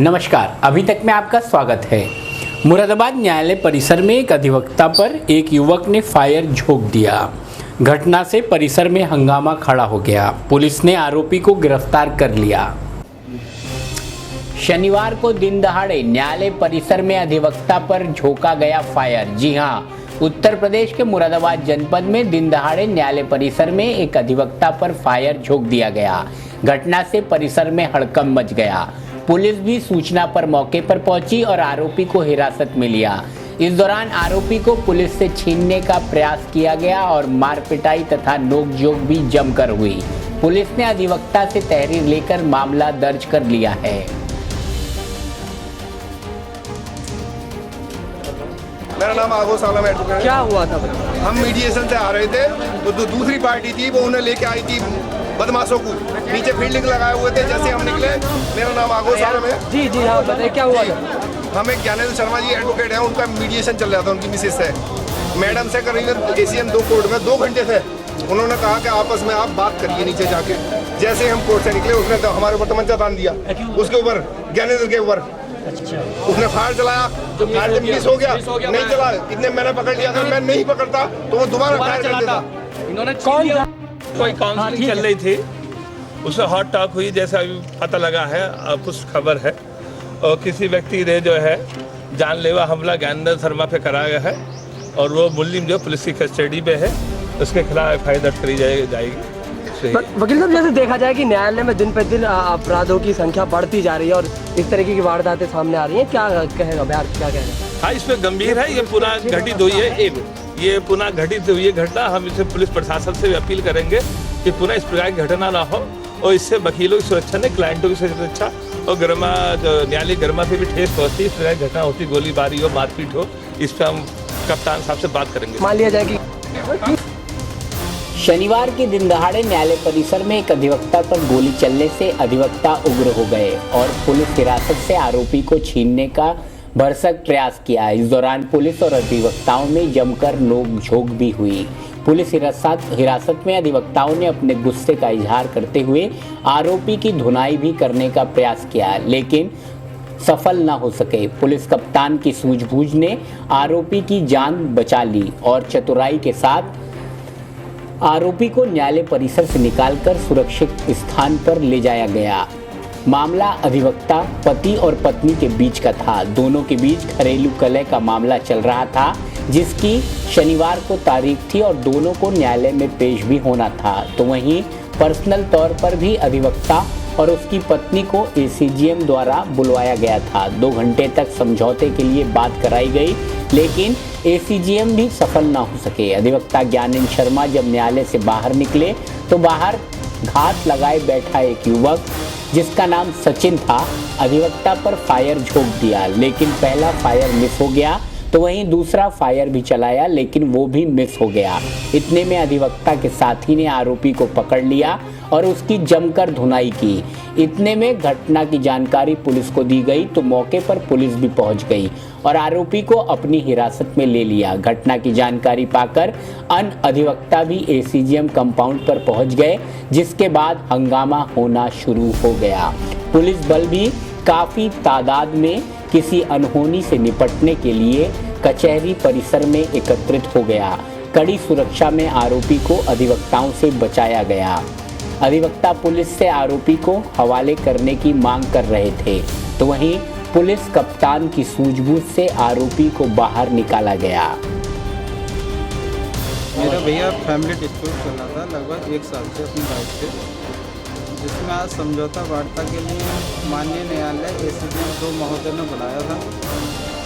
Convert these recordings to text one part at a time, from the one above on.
नमस्कार, अभी तक में आपका स्वागत है। मुरादाबाद न्यायालय परिसर में एक अधिवक्ता पर एक युवक ने फायर झोंक दिया। घटना से परिसर में हंगामा खड़ा हो गया। पुलिस ने आरोपी को गिरफ्तार कर लिया। शनिवार को दिन दहाड़े न्यायालय परिसर में अधिवक्ता पर झोंका गया फायर। जी हां, उत्तर प्रदेश के मुरादाबाद जनपद में दिन दहाड़े न्यायालय परिसर में एक अधिवक्ता पर फायर झोंक दिया गया। घटना से परिसर में हड़कंप मच गया। पुलिस भी सूचना पर मौके पर पहुंची और आरोपी को हिरासत में लिया। इस दौरान आरोपी को पुलिस से छीनने का प्रयास किया गया और मार पिटाई तथा नोकझोंक भी जमकर हुई। पुलिस ने अधिवक्ता से तहरीर लेकर मामला दर्ज कर लिया है। मेरा नाम आगोश आलम है। क्या हुआ था? हम मीडिएशन से आ रहे थे तो दूसरी पार्टी थी, वो उन्हें लेके आई थी बदमाशों को। नीचे फील्डिंग लगाए हुए थे। जैसे हम निकले, मेरा नाम आगोश आलम है। जी जी हाँ, बताइए क्या हुआ था? हम एक ज्ञानेंद्र शर्मा जी एडवोकेट हैं, उनका मीडिएशन चल रहा था उनकी मिसेज से। मैडम से करीबन ACM 2 कोर्ट में 2 घंटे थे। उन्होंने कहा कि आपस में आप बात करिए नीचे जाके। जैसे हम कोर्ट से निकले, उसने तो हमारे ऊपर तमंचा तान दिया, उसके ऊपर ज्ञानेंद्र के ऊपर। उसने फायर चलाया तो फायर जब मिस हो गया, नहीं चला। इतने मैंने पकड़ लिया था, मैं नहीं पकड़ता तो वो दोबारा फायर कर देता। इन्होंने कौन कोई काउंसलिंग चल रही थी, उसमें हॉट टॉक हुई, जैसा अभी पता लगा है, कुछ खबर है। और किसी व्यक्ति ने जो है जानलेवा हमला ज्ञानेंद्र शर्मा पे कराया है और वो मुल्जिम जो पुलिस की कस्टडी में है, उसके खिलाफ FIR दर्ज करी जाएगी। वकील साहब, जैसे देखा जाए कि न्यायालय में दिन प्रतिदिन अपराधों की संख्या बढ़ती जा रही है और इस तरीके की वारदातें सामने आ रही हैं, क्या कहेगा बिहार, क्या कहेगा? हाँ, इसमें गंभीर है। ये पुनः घटित हुई है, ये पुनः घटित हुई है घटना। हम इसे पुलिस प्रशासन से भी अपील करेंगे कि पुनः इस प्रकार की घटना ना हो और इससे वकीलों की सुरक्षा नहीं, क्लाइंटों की सुरक्षा और न्यायालय गर्मा पे भी ठेस पहुँचती, इस प्रकार की घटना होती, गोलीबारी हो, मारपीट हो, इस पर हम कप्तान साहब से बात करेंगे। मान लिया जाए कि शनिवार के दिन दहाड़े न्यायालय परिसर में एक अधिवक्ता पर गोली चलने से अधिवक्ता उग्र हो गए और पुलिस हिरासत से आरोपी को छीनने का भरसक प्रयास किया। इस दौरान पुलिस और अधिवक्ताओं में जमकर नोक-झोंक भी हुई। पुलिस हिरासत में अधिवक्ताओं ने अपने गुस्से का इजहार करते हुए आरोपी की धुनाई भी करने का प्रयास किया, लेकिन सफल न हो सके। पुलिस कप्तान की सूझबूझ ने आरोपी की जान बचा ली और चतुराई के साथ आरोपी को न्यायालय परिसर से निकालकर सुरक्षित स्थान पर ले जाया गया। मामला अधिवक्ता पति और पत्नी के बीच का था। दोनों के बीच घरेलू कलह का मामला चल रहा था, जिसकी शनिवार को तारीख थी और दोनों को न्यायालय में पेश भी होना था। तो वहीं पर्सनल तौर पर भी अधिवक्ता और उसकी पत्नी को ACGM द्वारा बुलवाया गया था। 2 घंटे तक समझौते के लिए बात कराई गई, लेकिन ACGM भी सफल ना हो सके। अधिवक्ता ज्ञानेंद्र शर्मा जब न्यायालय से बाहर निकले तो बाहर घात लगाए बैठा एक युवक, जिसका नाम सचिन था, अधिवक्ता पर फायर झोंक दिया, लेकिन पहला फायर मिस हो गया। तो वहीं दूसरा फायर भी चलाया, लेकिन वो भी मिस हो गया। इतने में अधिवक्ता के साथी ने आरोपी को पकड़ लिया और उसकी जमकर धुनाई की। इतने में घटना की जानकारी पुलिस को दी गई तो मौके पर पुलिस भी पहुंच गई और आरोपी को अपनी हिरासत में ले लिया। घटना की जानकारी पाकर अन्य अधिवक्ता भी ACGM कंपाउंड पर पहुंच गए, जिसके बाद हंगामा होना शुरू हो गया। पुलिस बल भी काफी तादाद में किसी अनहोनी से निपटने के लिए कचहरी परिसर में एकत्रित हो गया। कड़ी सुरक्षा में आरोपी को अधिवक्ताओं से बचाया गया। अधिवक्ता पुलिस से आरोपी को हवाले करने की मांग कर रहे थे, तो वहीं पुलिस कप्तान की सूझबूझ से आरोपी को बाहर निकाला गया। मेरा भैया फैमिली डिस्प्यूट चल रहा था लगभग 1 साल से अपनी वाइफ से, जिसमें आज समझौता वार्ता के लिए माननीय न्यायालय ACGM 2 महोदय ने बुलाया था।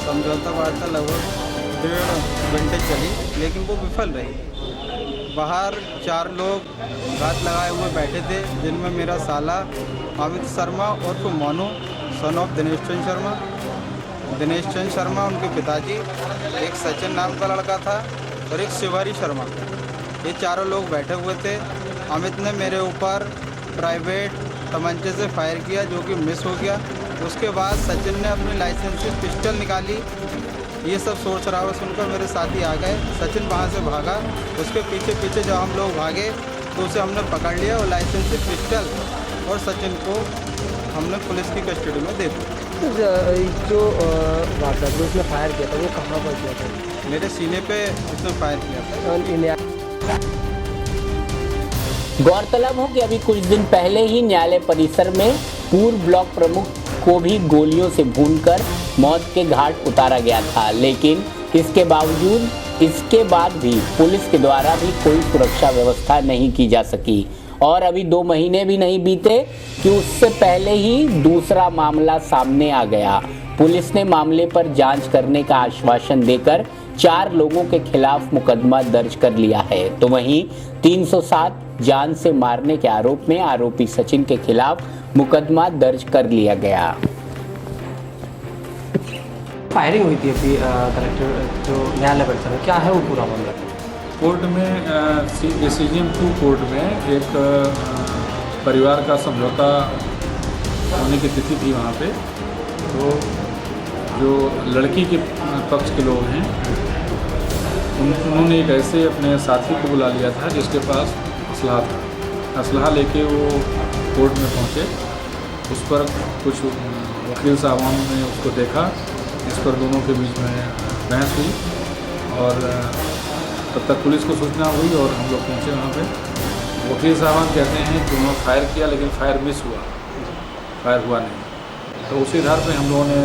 समझौता वार्ता लगभग 1.5 घंटे चली, लेकिन वो विफल रही। बाहर 4 लोग घात लगाए हुए बैठे थे, जिनमें मेरा साला अमित शर्मा और मोनू सन ऑफ दिनेश चंद शर्मा, दिनेश चंद शर्मा उनके पिताजी, एक सचिन नाम का लड़का था और एक शिवारी शर्मा। ये चारों लोग बैठे हुए थे। अमित ने मेरे ऊपर प्राइवेट तमंचे से फायर किया, जो कि मिस हो गया। उसके बाद सचिन ने अपनी लाइसेंस से पिस्टल निकाली। ये सब शोर शराबा सुनकर मेरे साथी आ गए। सचिन वहाँ से भागा। उसके पीछे पीछे जब हम लोग भागे तो उसे हमने पकड़ लिया और लाइसेंस से पिस्टल और सचिन को हमने पुलिस की कस्टडी में दे दिया। तो जो वारदात जो उसने फायर किया था वो कहाँ पर किया था? मेरे सीने पे उसने फायर किया था। और न्याय गौरतलब हो कि अभी कुछ दिन पहले ही न्यायालय परिसर में पूर्व ब्लॉक प्रमुख को भी गोलियों से भूनकर मौत के घाट उतारा गया था, लेकिन इसके बाद भी पुलिस के द्वारा भी कोई सुरक्षा व्यवस्था नहीं की जा सकी और अभी 2 महीने भी नहीं बीते कि उससे पहले ही दूसरा मामला सामने आ गया। पुलिस ने मामले पर जांच करने का आश्वासन देकर 4 लोगों के खिलाफ मुकदमा दर्ज कर लिया है, तो वहीं 307 जान से मारने के आरोप में आरोपी सचिन के खिलाफ मुकदमा दर्ज कर लिया गया। फायरिंग हुई थी अभी कलेक्टर जो न्यायालय परिसर में, क्या है वो पूरा मामला? कोर्ट में एसीजीएम 2 कोर्ट में एक परिवार का समझौता होने की तिथि थी वहाँ पे। तो जो लड़की के पक्ष के लोग हैं उन्होंने एक ऐसे अपने साथी को बुला लिया था जिसके पास असलहा था। असलहा लेके वो कोर्ट में पहुँचे। उस पर कुछ वकील साहबान ने उसको देखा, इस पर दोनों के बीच में बहस हुई और तब तक पुलिस को सूचना हुई और हम लोग पहुँचे वहाँ पे। वकील साहबान कहते हैं कि उन्होंने फायर किया लेकिन फायर मिस हुआ, फायर हुआ नहीं। तो उसी आधार पे हम लोगों ने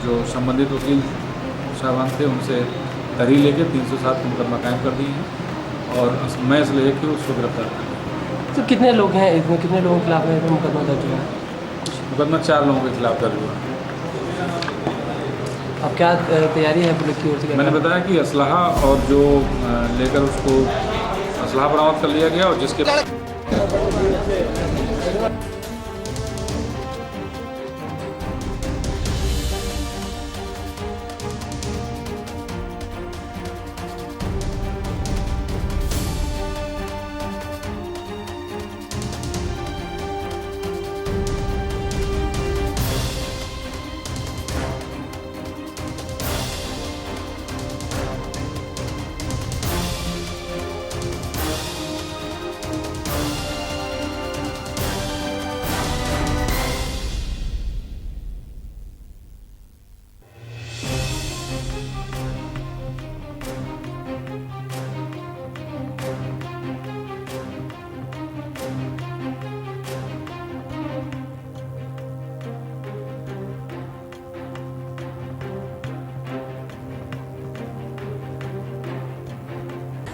जो संबंधित वकील साहबान थे उनसे तहरीर लेके 307 मुकदमा कायम कर दिए हैं और मैं इसलिए लेके उसको गिरफ्तार कर दिया। तो कितने लोग हैं इसमें, कितने लोगों के खिलाफ है मुकदमा दर्ज हुआ है? मुकदमा 4 लोगों के खिलाफ दर्ज हुआ। अब क्या तैयारी है पुलिस की ओर से? मैंने बताया कि असलहा और जो लेकर उसको असलहा बरामद कर लिया गया और जिसके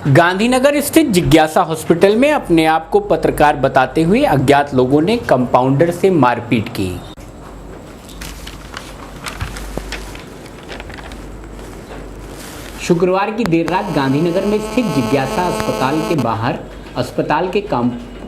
गांधीनगर स्थित जिज्ञासा हॉस्पिटल में अपने आप को पत्रकार बताते हुए अज्ञात लोगों ने कंपाउंडर से मारपीट की। शुक्रवार की देर रात गांधीनगर में स्थित जिज्ञासा अस्पताल के बाहर अस्पताल के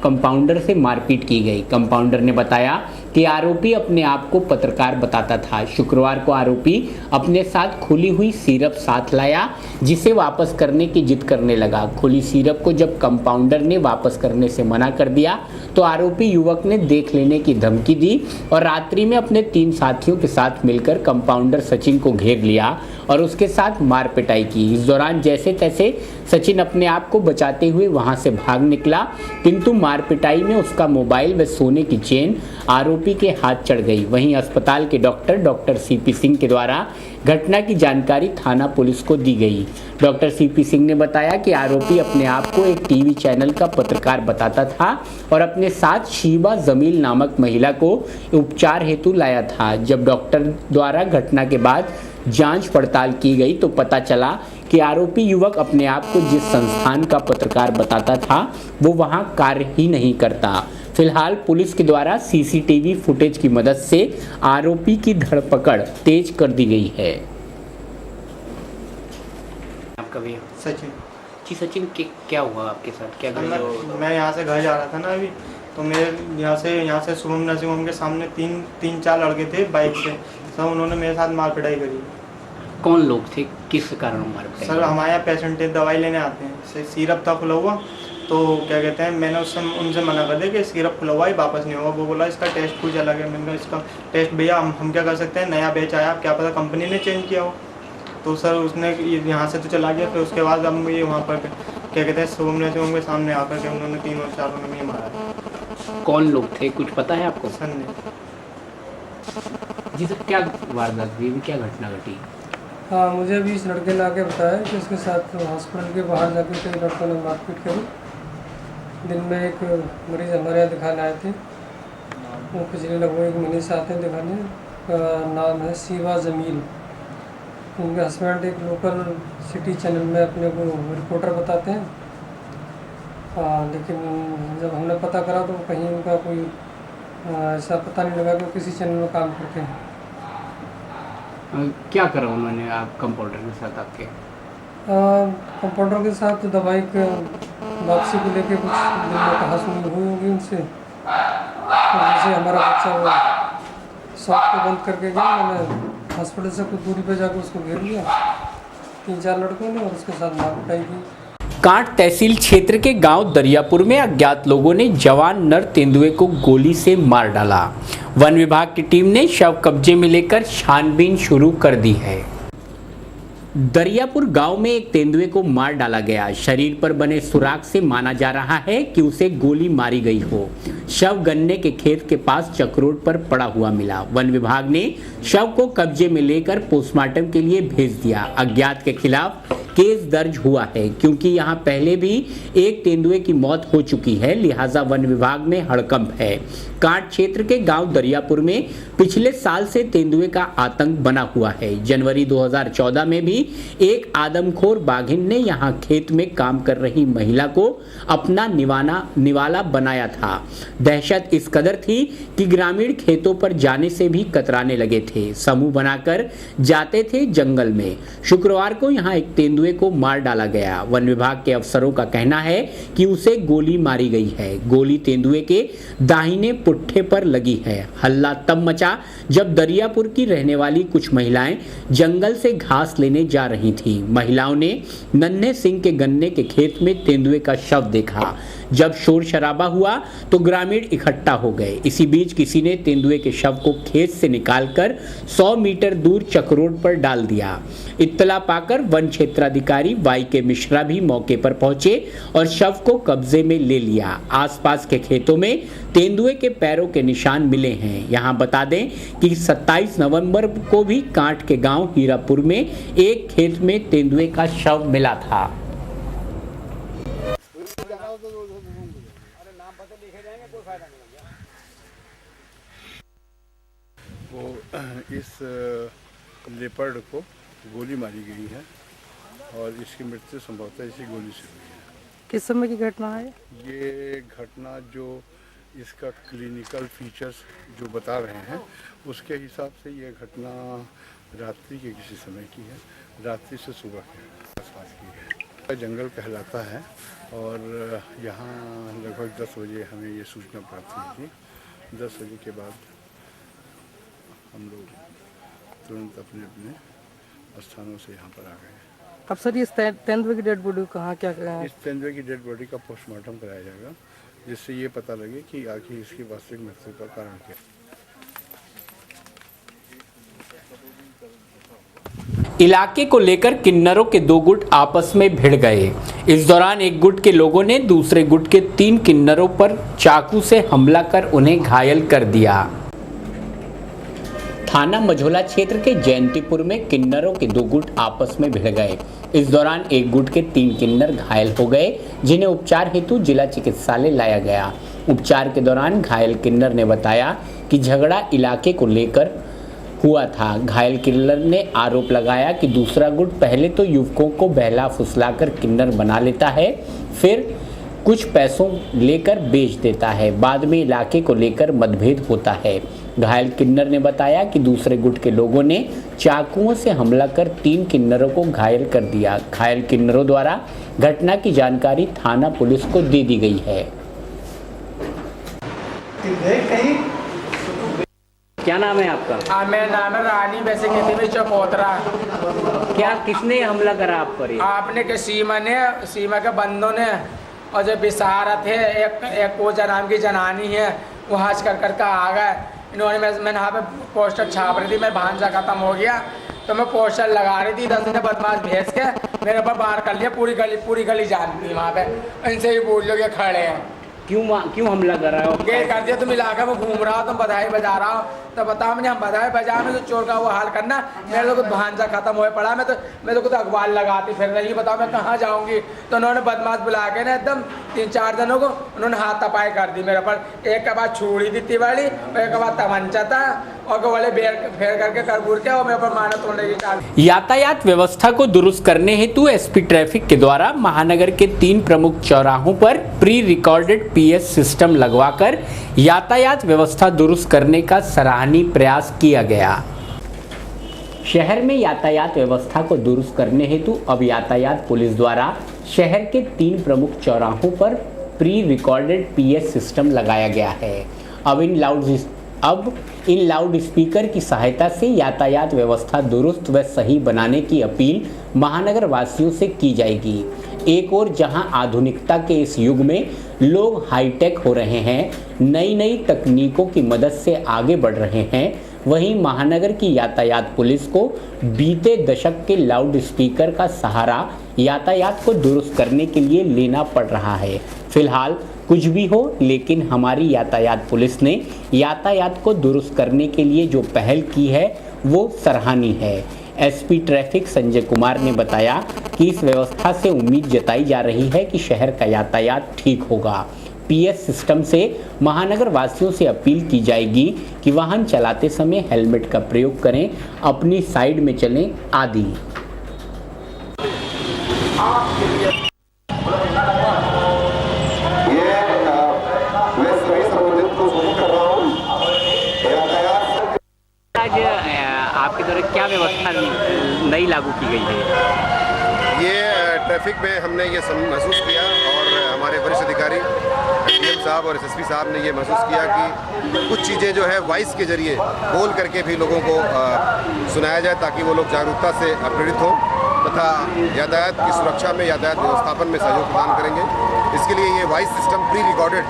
कंपाउंडर से मारपीट की गई। कंपाउंडर ने बताया कि आरोपी अपने आप को पत्रकार बताता था। शुक्रवार को आरोपी अपने साथ खुली हुई सिरप साथ लाया, जिसे वापस करने की जिद करने लगा। खुली सिरप को जब कंपाउंडर ने वापस करने से मना कर दिया तो आरोपी युवक ने देख लेने की धमकी दी और रात्रि में अपने 3 साथियों के साथ मिलकर कंपाउंडर सचिन को घेर लिया और उसके साथ मार पिटाई की। इस दौरान जैसे तैसे सचिन अपने आप को बचाते हुए वहां से भाग निकला, किंतु मार पिटाई में उसका मोबाइल व सोने की चेन आरोपी के हाथ चढ़ गई। वहीं अस्पताल के डॉक्टर सीपी सिंह के द्वारा घटना की जानकारी थाना पुलिस को दी गई। डॉक्टर सीपी सिंह ने बताया कि आरोपी अपने आप को एक टीवी चैनल का पत्रकार बताता था और अपने साथ शीबा जमील नामक महिला को उपचार हेतु लाया था। जब डॉक्टर द्वारा घटना के बाद जांच पड़ताल की गई तो पता चला कि आरोपी युवक अपने आप को जिस संस्थान का पत्रकार बताता था वो वहां कार्य ही नहीं करता। फिलहाल पुलिस के द्वारा सीसीटीवी फुटेज की मदद से आरोपी की धरपकड़ तेज कर दी गई है। आपका भी सचिन जी सचिन क्या हुआ आपके साथ, क्या मैं यहाँ से घर जा रहा था ना अभी, तो मेरे यहाँ से शुभम नर्सिंग होम के सामने तीन चार लड़के थे बाइक से, सब उन्होंने मेरे साथ मार पिटाई करी। कौन लोग थे, किस कारण मार पिटाई? सर हमारे यहाँ पेशेंट दवाई लेने आते हैं, सिरप था खुला हुआ, तो क्या कहते हैं मैंने उनसे मना कर दिया कि सिरप खुला हुआ है वापस नहीं होगा। वो बोला इसका टेस्ट कुछ अलग है। मैंने कहा इसका टेस्ट भैया हम क्या कर सकते हैं, नया बेच आया, क्या पता कंपनी ने चेंज किया हो। तो सर उसने यहाँ से तो चला गया। फिर उसके बाद अब ये वहाँ पर क्या कहते हैं शुभम नर्सिंग के सामने आकर के उन्होंने 3 और 4 में मारा। कौन लोग थे, कुछ पता है आपको? सर ने जी सर, क्या वारदात हुई, क्या घटना घटी? हाँ, मुझे अभी इस लड़के ने आके बताया कि उसके साथ हॉस्पिटल के बाहर जाके कई लड़कों ने मारपीट करी। दिन में एक मरीज़ हमारे यहाँ दिखाने आए थे, वो पिछले लगभग 1 महीने से आते हैं दिखाने। का नाम है शिवा जमील। उनके हस्बैंड एक लोकल सिटी चैनल में अपने को रिपोर्टर बताते हैं। लेकिन जब हमने पता करा तो कहीं उनका कोई ऐसा पता नहीं लगा कि वो किसी चैनल में काम करते हैं। क्या करा उन्होंने आप कंपाउंडर के साथ आपके? कंपाउंडर के साथ दवाई के वापसी को लेके कुछ दिन में कहासुनी हुई होगी उनसे। तो जैसे हमारा बच्चा वो शॉप को बंद करके गया, मैंने हॉस्पिटल से कुछ दूरी पे जाकर उसको घेर लिया 3-4 लड़कों ने और उसके साथ मार पिटाई की। कांट तहसील क्षेत्र के गांव दरियापुर में अज्ञात लोगों ने जवान नर तेंदुए को गोली से मार डाला। वन विभाग की टीम ने शव कब्जे में लेकर छानबीन शुरू कर दी है। दरियापुर गांव में एक तेंदुए को मार डाला गया। शरीर पर बने सुराग से माना जा रहा है कि उसे गोली मारी गई हो। शव गन्ने के खेत के पास चक्रोड पर पड़ा हुआ मिला। वन विभाग ने शव को कब्जे में लेकर पोस्टमार्टम के लिए भेज दिया। अज्ञात के खिलाफ केस दर्ज हुआ है क्योंकि यहां पहले भी एक तेंदुए की मौत हो चुकी है, लिहाजा वन विभाग में हड़कंप है। कांट क्षेत्र के गांव दरियापुर में पिछले साल से तेंदुए का आतंक बना हुआ है। जनवरी 2014 में भी एक आदमखोर बाघिन ने यहां खेत में काम कर रही महिला को अपना निवाला बनाया था। दहशत इस कदर थी कि ग्रामीण खेतों पर जाने से भी कतराने लगे थे। समूह बनाकर जाते थे जंगल में। शुक्रवार को यहां एक तेंदुए को मार डाला गया। वन विभाग के अफसरों का कहना है कि उसे गोली मारी गई है। गोली तेंदुए के दाहिने पुट्ठे पर लगी है। हल्ला तब मचा जब दरियापुर की रहने वाली कुछ महिलाएं जंगल से घास लेने जा रही थीं। महिलाओं ने नन्हे सिंह के गन्ने के खेत में तेंदुए का शव देखा। जब शोर शराबा हुआ तो ग्रामीण इकट्ठा हो गए। इसी बीच किसी ने तेंदुए के शव को खेत से निकालकर 100 मीटर दूर चक्रोड पर डाल दिया। इत्तला पाकर वन क्षेत्राधिकारी वाई.के. मिश्रा भी मौके पर पहुंचे और शव को कब्जे में ले लिया। आसपास के खेतों में तेंदुए के पैरों के निशान मिले हैं। यहां बता दें कि 27 नवंबर को भी कांट के गांव हीरापुर में एक खेत में तेंदुए का शव मिला था। वो इस लेपर्ड को गोली मारी गई है और इसकी मृत्यु संभवतः इसी गोली से हुई है। किस समय की घटना है? ये घटना जो इसका क्लिनिकल फीचर्स जो बता रहे हैं उसके हिसाब से ये घटना रात्रि के किसी समय की है, रात्रि से सुबह के आसपास की है। जंगल कहलाता है और यहाँ लगभग 10 बजे हमें ये सूचना प्राप्त हुई थी। 10 बजे के बाद हम लोग तुरंत अपने अपने स्थानों से यहाँ पर आ गए। अब सर ये तेंदुए की डेड बॉडी कहाँ क्या इस तेंदुए की डेड बॉडी का पोस्टमार्टम कराया जाएगा जिससे ये पता लगे कि आखिर इसकी वास्तविक मृत्यु का कारण क्या है। इलाके को लेकर किन्नरों के 2 गुट आपस में भिड़ गए। इस दौरान एक गुट के लोगों ने दूसरे गुट के 3 किन्नरों पर चाकू से हमला कर उन्हें घायल कर दिया। थाना मझोला क्षेत्र के जयंतीपुर में किन्नरों के 2 गुट आपस में भिड़ गए। इस दौरान एक गुट के 3 किन्नर घायल हो गए जिन्हें उपचार हेतु जिला चिकित्सालय लाया गया। उपचार के दौरान घायल किन्नर ने बताया कि झगड़ा इलाके को लेकर हुआ था। घायल किन्नर ने आरोप लगाया कि दूसरा गुट पहले तो युवकों को बहला फुसलाकर किन्नर बना लेता है, फिर कुछ पैसों लेकर बेच देता है। बाद में इलाके को लेकर मतभेद होता है। घायल किन्नर ने बताया कि दूसरे गुट के लोगों ने चाकुओं से हमला कर 3 किन्नरों को घायल कर दिया। घायल किन्नरों द्वारा घटना की जानकारी थाना पुलिस को दे दी गई है। क्या नाम है आपका? मेरा नाम है रानी, वैसे कहते हैं चौपोतरा। क्या किसने हमला करा आप पर? आपने के सीमा के बंदों ने, और जो बिसारत है एक पूजा नाम की जनानी है, वो हज कर आ गए। इन्होंने मैंने यहाँ पे पोस्टर छाप रही थी, मैं भांजा खत्म हो गया तो मैं पोस्टर लगा रही थी। 10 ने बदमाश भेज के मेरे ऊपर बाहर कर लिया। पूरी गली जानती है वहाँ पे। इनसे ही पूछ लो ये खड़े हैं। क्यों हमला कर रहा हो? ये कर दिया, तुम इलाके में घूम रहा हो, तुम बधाई बजा रहा हो, तो बताओ मैंने हम बताए बाजार में तो चोर का वो हाल करना, मेरे को भांजा खत्म हुए पड़ा, मेरे को तो अखबार लगाती फिर रही, बताओ मैं कहाँ जाऊँगी। तो उन्होंने बदमाश बुला के ना एकदम 3-4 दिनों को उन्होंने हाथ तपाई कर दी मेरे पर। एक के बाद छुरी दी वाली, एक के बाद तमंचा था, और वाले फेर करके करबूर के और मेरे पर मारना तोड़ने की चाल। यातायात व्यवस्था को दुरुस्त करने हेतु एसपी ट्रैफिक के द्वारा महानगर के 3 प्रमुख चौराहों पर प्री रिकॉर्डेड पीएस सिस्टम लगवाकर यातायात व्यवस्था दुरुस्त करने का सराहनीय प्रयास किया गया। शहर में यातायात व्यवस्था को दुरुस्त करने हेतु अब यातायात पुलिस द्वारा शहर के 3 प्रमुख चौराहों पर प्री रिकॉर्डेड पीएस सिस्टम लगाया गया है। अब इन लाउड स्पीकर की सहायता से यातायात व्यवस्था दुरुस्त व सही बनाने की अपील महानगर वासियों से की जाएगी। एक और जहां आधुनिकता के इस युग में लोग हाईटेक हो रहे हैं, नई नई तकनीकों की मदद से आगे बढ़ रहे हैं, वहीं महानगर की यातायात पुलिस को बीते दशक के लाउड स्पीकर का सहारा यातायात को दुरुस्त करने के लिए लेना पड़ रहा है। फिलहाल कुछ भी हो, लेकिन हमारी यातायात पुलिस ने यातायात को दुरुस्त करने के लिए जो पहल की है वो सराहनीय है। एसपी ट्रैफिक संजय कुमार ने बताया कि इस व्यवस्था से उम्मीद जताई जा रही है कि शहर का यातायात ठीक होगा। पीएस सिस्टम से महानगर वासियों से अपील की जाएगी कि वाहन चलाते समय हेलमेट का प्रयोग करें, अपनी साइड में चलें आदि। आज आपके द्वारा क्या व्यवस्था नई लागू की गई है? ये ट्रैफिक में हमने ये महसूस किया और हमारे वरिष्ठ अधिकारी डीएम साहब और एसएसपी साहब ने ये महसूस किया कि कुछ चीज़ें जो है वॉइस के जरिए बोल करके भी लोगों को सुनाया जाए ताकि वो लोग जागरूकता से प्रेरित हों तथा यातायात की सुरक्षा में, यातायात व्यवस्थापन में सहयोग प्रदान करेंगे। इसके लिए ये voice system pre recorded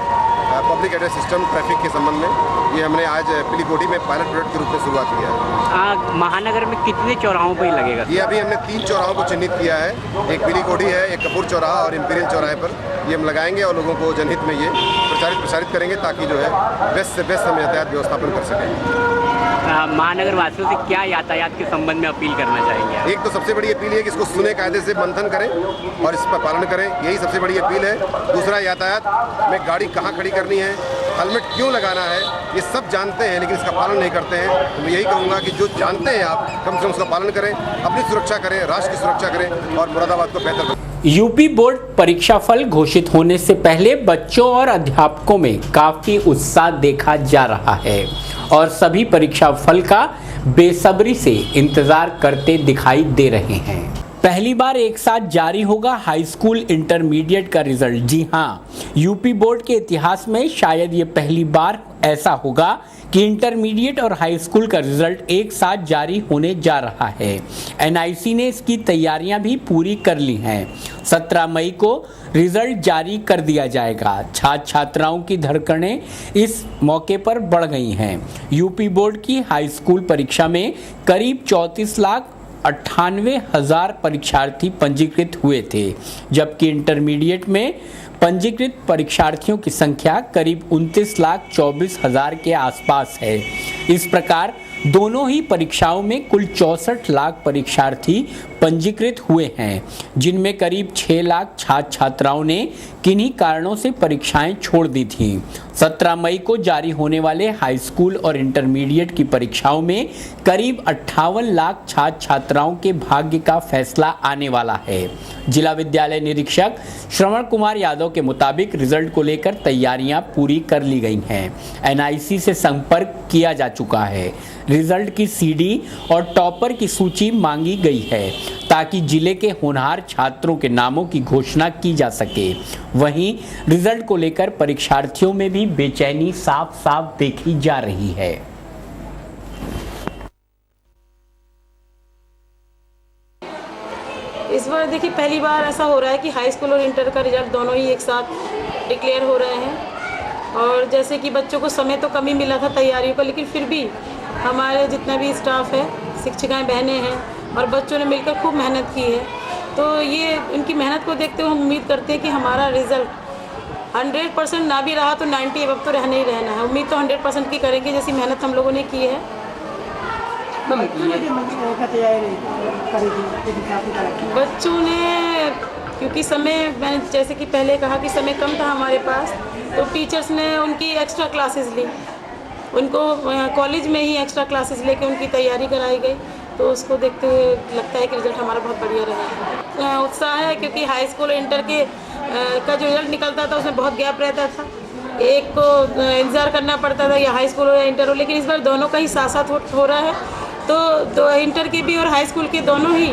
public address system traffic के संबंध में ये हमने आज पीलीकोटी में पायलट प्रोजेक्ट के रूप में शुरुआत किया है। महानगर में कितने चौराहों पर लगेगा? ये अभी हमने 3 चौराहों को चिन्हित किया है, एक पीलीकोटी है, एक कपूर चौराहा और इंपीरियल चौराहे पर ये हम लगाएंगे और लोगों को जनहित में ये प्रसारित करेंगे ताकि जो है बेस्ट से बेस्ट हम यातायात व्यवस्थापन कर सकें। महानगर वासियों से क्या यातायात के संबंध में अपील करना चाहेंगे? एक तो सबसे बड़ी अपील है कि इसको सुने कायदे से मंथन करें और इस पर पालन करें, यही सबसे बड़ी अपील है। दूसरा, यातायात में गाड़ी कहाँ खड़ी करनी है, हेलमेट क्यों लगाना है, ये सब जानते हैं लेकिन इसका पालन नहीं करते हैं। तो मैं यही कहूँगा कि जो जानते हैं आप कम से कम उसका पालन करें, अपनी सुरक्षा करें, राष्ट्र की सुरक्षा करें और मुरादाबाद को बेहतर करें। यूपी बोर्ड परीक्षा फल घोषित होने से पहले बच्चों और अध्यापकों में काफी उत्साह देखा जा रहा है और सभी परीक्षा फल का बेसब्री से इंतजार करते दिखाई दे रहे हैं। पहली बार एक साथ जारी होगा हाई स्कूल इंटरमीडिएट का रिजल्ट। जी हां, यूपी बोर्ड के इतिहास में शायद ये पहली बार ऐसा होगा कि इंटरमीडिएट और हाई स्कूल का रिजल्ट एक साथ जारी होने जा रहा है। एनआईसी ने इसकी तैयारियां भी पूरी कर ली हैं। 17 मई को रिजल्ट जारी कर दिया जाएगा। छात्र छात्राओं की धड़कनें इस मौके पर बढ़ गई हैं। यूपी बोर्ड की हाई स्कूल परीक्षा में करीब 34,98,000 परीक्षार्थी पंजीकृत हुए थे, जबकि इंटरमीडिएट में पंजीकृत परीक्षार्थियों की संख्या करीब 29,24,000 के आसपास है। इस प्रकार दोनों ही परीक्षाओं में कुल 64 लाख परीक्षार्थी पंजीकृत हुए हैं, जिनमें करीब 6 लाख छात्र छात्राओं ने किन्हीं कारणों से परीक्षाएं छोड़ दी थीं। 17 मई को जारी होने वाले हाई स्कूल और इंटरमीडिएट की परीक्षाओं में करीब 58 लाख छात्र छात्राओं के भाग्य का फैसला आने वाला है। जिला विद्यालय निरीक्षक श्रवण कुमार यादव के मुताबिक रिजल्ट को लेकर तैयारियां पूरी कर ली गई हैं। एनआईसी से संपर्क किया जा चुका है। रिजल्ट की सीडी और टॉपर की सूची मांगी गई है ताकि जिले के होनहार छात्रों के नामों की घोषणा की जा सके। वहीं रिजल्ट को लेकर परीक्षार्थियों में भी बेचैनी साफ साफ देखी जा रही है। इस बार देखिए पहली बार ऐसा हो रहा है कि हाई स्कूल और इंटर का रिजल्ट दोनों ही एक साथ डिक्लेयर हो रहे हैं। और जैसे कि बच्चों को समय तो कम ही मिला था तैयारियों का, लेकिन फिर भी हमारे जितना भी स्टाफ है, शिक्षिकाएं, बहनें हैं और बच्चों ने मिलकर खूब मेहनत की है। तो ये उनकी मेहनत को देखते हुए हम उम्मीद करते हैं कि हमारा रिज़ल्ट 100% ना भी रहा तो 90 अब तो रहना ही रहना है। उम्मीद तो 100% की करेंगे, जैसी मेहनत हम लोगों ने की है। बच्चों ने, क्योंकि समय, मैंने जैसे कि पहले कहा कि समय कम था हमारे पास, तो टीचर्स ने उनकी एक्स्ट्रा क्लासेस ली, उनको कॉलेज में ही एक्स्ट्रा क्लासेस लेके उनकी तैयारी कराई गई। तो उसको देखते हुए लगता है कि रिजल्ट हमारा बहुत बढ़िया रहेगा। उत्साह है, क्योंकि हाई स्कूल इंटर के का जो रिजल्ट निकलता था उसमें बहुत गैप रहता था, एक को इंतज़ार करना पड़ता था या हाई स्कूल हो या इंटर हो, लेकिन इस बार दोनों का ही साथ साथ हो रहा है। तो इंटर के भी और हाई स्कूल के दोनों ही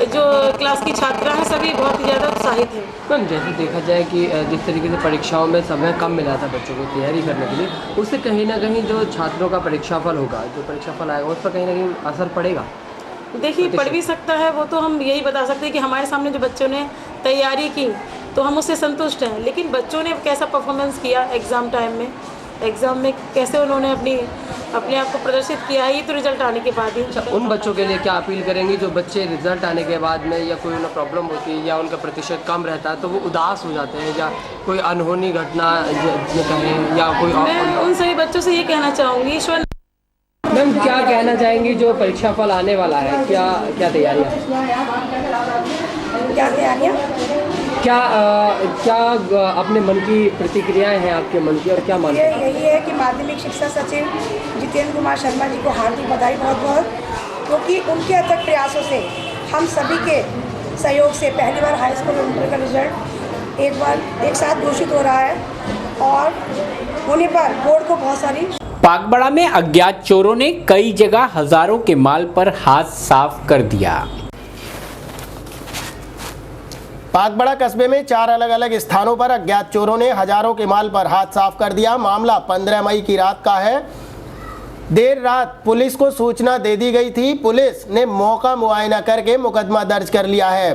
जो क्लास की छात्रा हैं सभी बहुत ही ज़्यादा उत्साहित हैं। मैम, जैसे देखा जाए कि जिस तरीके से परीक्षाओं में समय कम मिला था बच्चों को तैयारी करने के लिए, उससे कहीं ना कहीं जो छात्रों का परीक्षाफल होगा, जो परीक्षाफल आएगा, उस पर कहीं ना कहीं असर पड़ेगा। देखिए, पढ़ भी सकता है, वो तो हम यही बता सकते हैं कि हमारे सामने जो बच्चों ने तैयारी की तो हम उससे संतुष्ट हैं, लेकिन बच्चों ने कैसा परफॉर्मेंस किया एग्ज़ाम टाइम में, एग्ज़ाम में कैसे उन्होंने अपने आप को प्रदर्शित किया है, ये तो रिजल्ट आने के बाद ही। अच्छा, उन बच्चों के लिए क्या अपील करेंगी जो बच्चे रिजल्ट आने के बाद में या कोई उन्हें प्रॉब्लम होती है या उनका प्रतिशत कम रहता है तो वो उदास हो जाते हैं, या कोई अनहोनी घटना कहें या कोई? मैं उन सभी बच्चों से ये कहना चाहूँगी, ईश्वर। मैम, क्या कहना चाहेंगी जो परीक्षा फल आने वाला है, क्या तैयारियाँ, क्या अपने मन की प्रतिक्रियाएं हैं आपके मन की, और क्या मानते हैं? यही है कि माध्यमिक शिक्षा सचिव जितेंद्र कुमार शर्मा जी को हार्दिक बधाई बहुत बहुत, क्योंकि उनके अथक प्रयासों से हम सभी के सहयोग से पहली बार हाई स्कूल और इंटर का रिजल्ट एक साथ घोषित हो रहा है, और होने पर बोर्ड को बहुत सारी। पागबड़ा में अज्ञात चोरों ने कई जगह हजारों के माल पर हाथ साफ कर दिया। पागबड़ा कस्बे में 4 अलग अलग स्थानों पर अज्ञात चोरों ने हजारों के माल पर हाथ साफ कर दिया। मामला 15 मई की रात का है। देर रात पुलिस को सूचना दे दी गई थी। पुलिस ने मौका मुआयना करके मुकदमा दर्ज कर लिया है।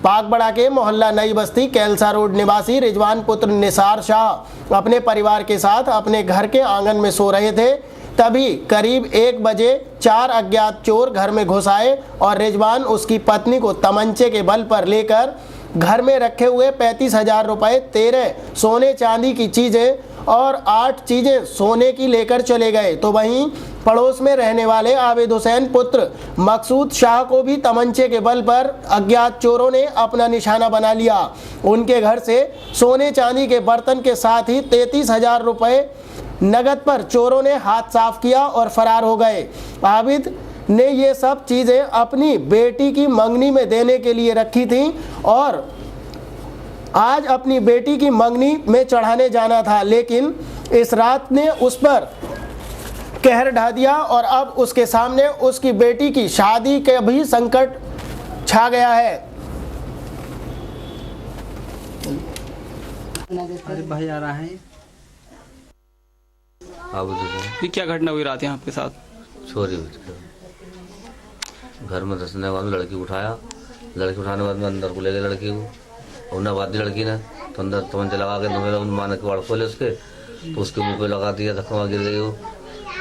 पागबड़ा के मोहल्ला नई बस्ती कैलसा रोड निवासी रिजवान पुत्र निसार शाह अपने परिवार के साथ अपने घर के आंगन में सो रहे थे। तभी करीब 1 बजे 4 अज्ञात चोर घर में घुस आए और रिजवान उसकी पत्नी को तमंचे के बल पर लेकर घर में रखे हुए 35,000 रुपये, 13 सोने चांदी की चीज़ें और 8 चीज़ें सोने की लेकर चले गए। तो वहीं पड़ोस में रहने वाले आबिद हुसैन पुत्र मकसूद शाह को भी तमंचे के बल पर अज्ञात चोरों ने अपना निशाना बना लिया। उनके घर से सोने चांदी के बर्तन के साथ ही 33,000 रुपये नगद पर चोरों ने हाथ साफ किया और फरार हो गए। आबिद ने ये सब चीज़ें अपनी बेटी की मंगनी में देने के लिए रखी थी और आज अपनी बेटी की मंगनी में चढ़ाने जाना था, लेकिन इस रात ने उस पर कहर ढा दिया और अब उसके सामने उसकी बेटी की शादी के भी संकट छा गया है। अरे भाई आ रहा है। ये क्या घटना हुई रात यहाँ आपके साथ? चोरी हुई थी। घर में धसने के बाद लड़की उठाया, लड़की उठाने के बाद में अंदर को ले गए लड़की को, और ना बात दी लड़की ने तो अंदर तमंचा लगा के मेरा माने के वाड़ खोले उसके, तो उसके मुंह पे लगा दिया, धक्का गिर गई वो।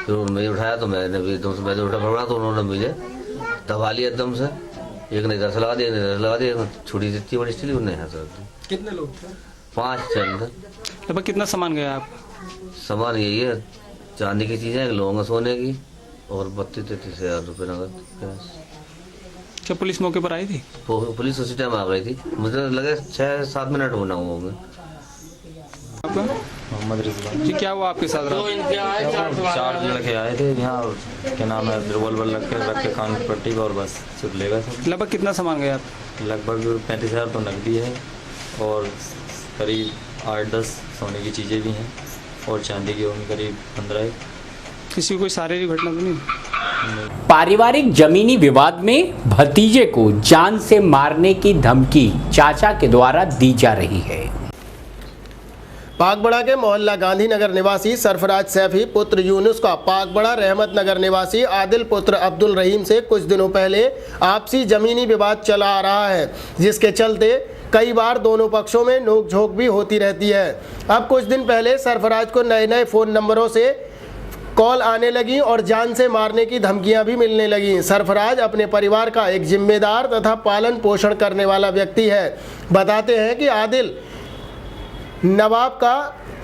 फिर उन्होंने उठाया तो मैंने भी एकदम से मैंने उठा पड़ा तो उन्होंने मुझे दबा लिया एकदम से। एक ने इधर से लगा दिया, एक ने इधर लगा दिया, छुरी इतनी बड़ी चली उन्हें यहाँ से। कितने लोग थे? 5 थे अंदर। लगभग कितना सामान गया आप? सामान यही है, चांदी की चीज़ें, लौंग सोने की और 32-33,000 रुपये नगद। क्या पुलिस मौके पर आई थी? पुलिस उसी टाइम आ गई थी, मुझे लगे 6-7 मिनट होना होंगे। मोहम्मद रिजवान जी, क्या हुआ आपके साथ? 4 लड़के आए थे यहाँ, क्या नाम है, रिवॉल्वर रख के कान की पट्टी और बस सिर्फ ले गए सब। लगभग कितना सामान गया? लगभग 35,000 तो नकदी है और करीब 8-10 सोने की चीज़ें भी हैं और चांदी की होंगी करीब 15। किसी को कोई शारीरिक घटना तो नहीं? पारिवारिक जमीनी विवाद में भतीजे को जान से मारने की धमकी चाचा के द्वारा दी जा रही है। पागबड़ा के मोहल्ला गांधीनगर निवासी सरफराज सैफी पुत्र यूनुस का पागबड़ा रहमत नगर निवासी आदिल पुत्र अब्दुल रहीम से कुछ दिनों पहले आपसी जमीनी विवाद चला आ रहा है, जिसके चलते कई बार दोनों पक्षों में नोकझोंक भी होती रहती है। अब कुछ दिन पहले सरफराज को नए फ़ोन नंबरों से कॉल आने लगी और जान से मारने की धमकियां भी मिलने लगी। सरफराज अपने परिवार का एक जिम्मेदार तथा पालन पोषण करने वाला व्यक्ति है। बताते हैं कि आदिल नवाब का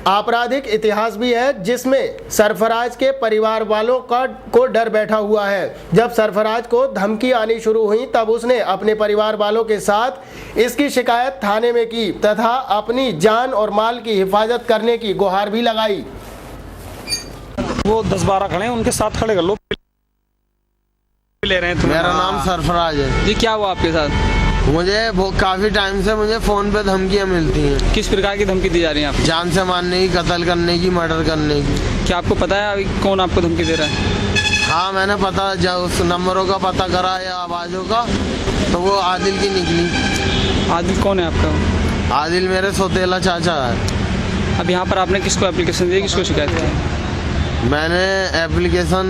आपराधिक इतिहास भी है, जिसमें सरफराज के परिवार वालों को डर बैठा हुआ है। जब सरफराज को धमकी आनी शुरू हुई तब उसने अपने परिवार वालों के साथ इसकी शिकायत थाने में की तथा अपनी जान और माल की हिफाजत करने की गुहार भी लगाई। वो 10-12 खड़े हैं, उनके साथ खड़े कर लो। ले रहे हैं तुम्हें? मेरा नाम सरफराज है जी। क्या हुआ आपके साथ? मुझे काफी टाइम से मुझे फोन पे धमकियां मिलती हैं। किस प्रकार की धमकी दी जा रही है आपको? जान से मारने की, कत्ल करने की, मर्डर करने की। क्या आपको पता है अभी कौन आपको धमकी दे रहा है? हाँ, मैंने पता जब उस नंबरों का पता करा या आवाज़ों का, तो वो आदिल की निकली। आदिल कौन है आपका? आदिल मेरे सौतेला चाचा है। अब यहाँ पर आपने किसको एप्लीकेशन दी, किसको शिकायत की? मैंने एप्लीकेशन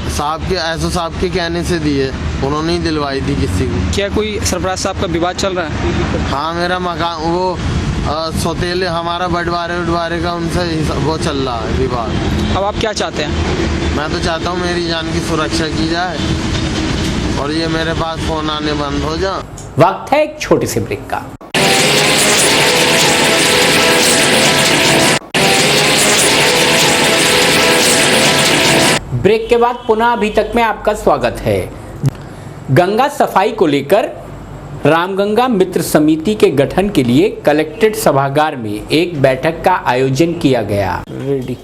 एसओ साहब के कहने से दी है, उन्होंने ही दिलवाई थी किसी को। क्या कोई सरफराज साहब का विवाद चल रहा है? हाँ, मेरा मकान वो सौतेले हमारा बंटवारे का उनसे वो चल रहा है विवाद। अब आप क्या चाहते हैं? मैं तो चाहता हूँ मेरी जान की सुरक्षा की जाए और ये मेरे पास फोन आने बंद हो जाए। वक्त है एक छोटे से ब्रेक का। ब्रेक के बाद पुनः अभी तक में आपका स्वागत है। गंगा सफाई को लेकर रामगंगा मित्र समिति के गठन के लिए कलेक्ट्रेट सभागार में एक बैठक का आयोजन किया गया। रेडी।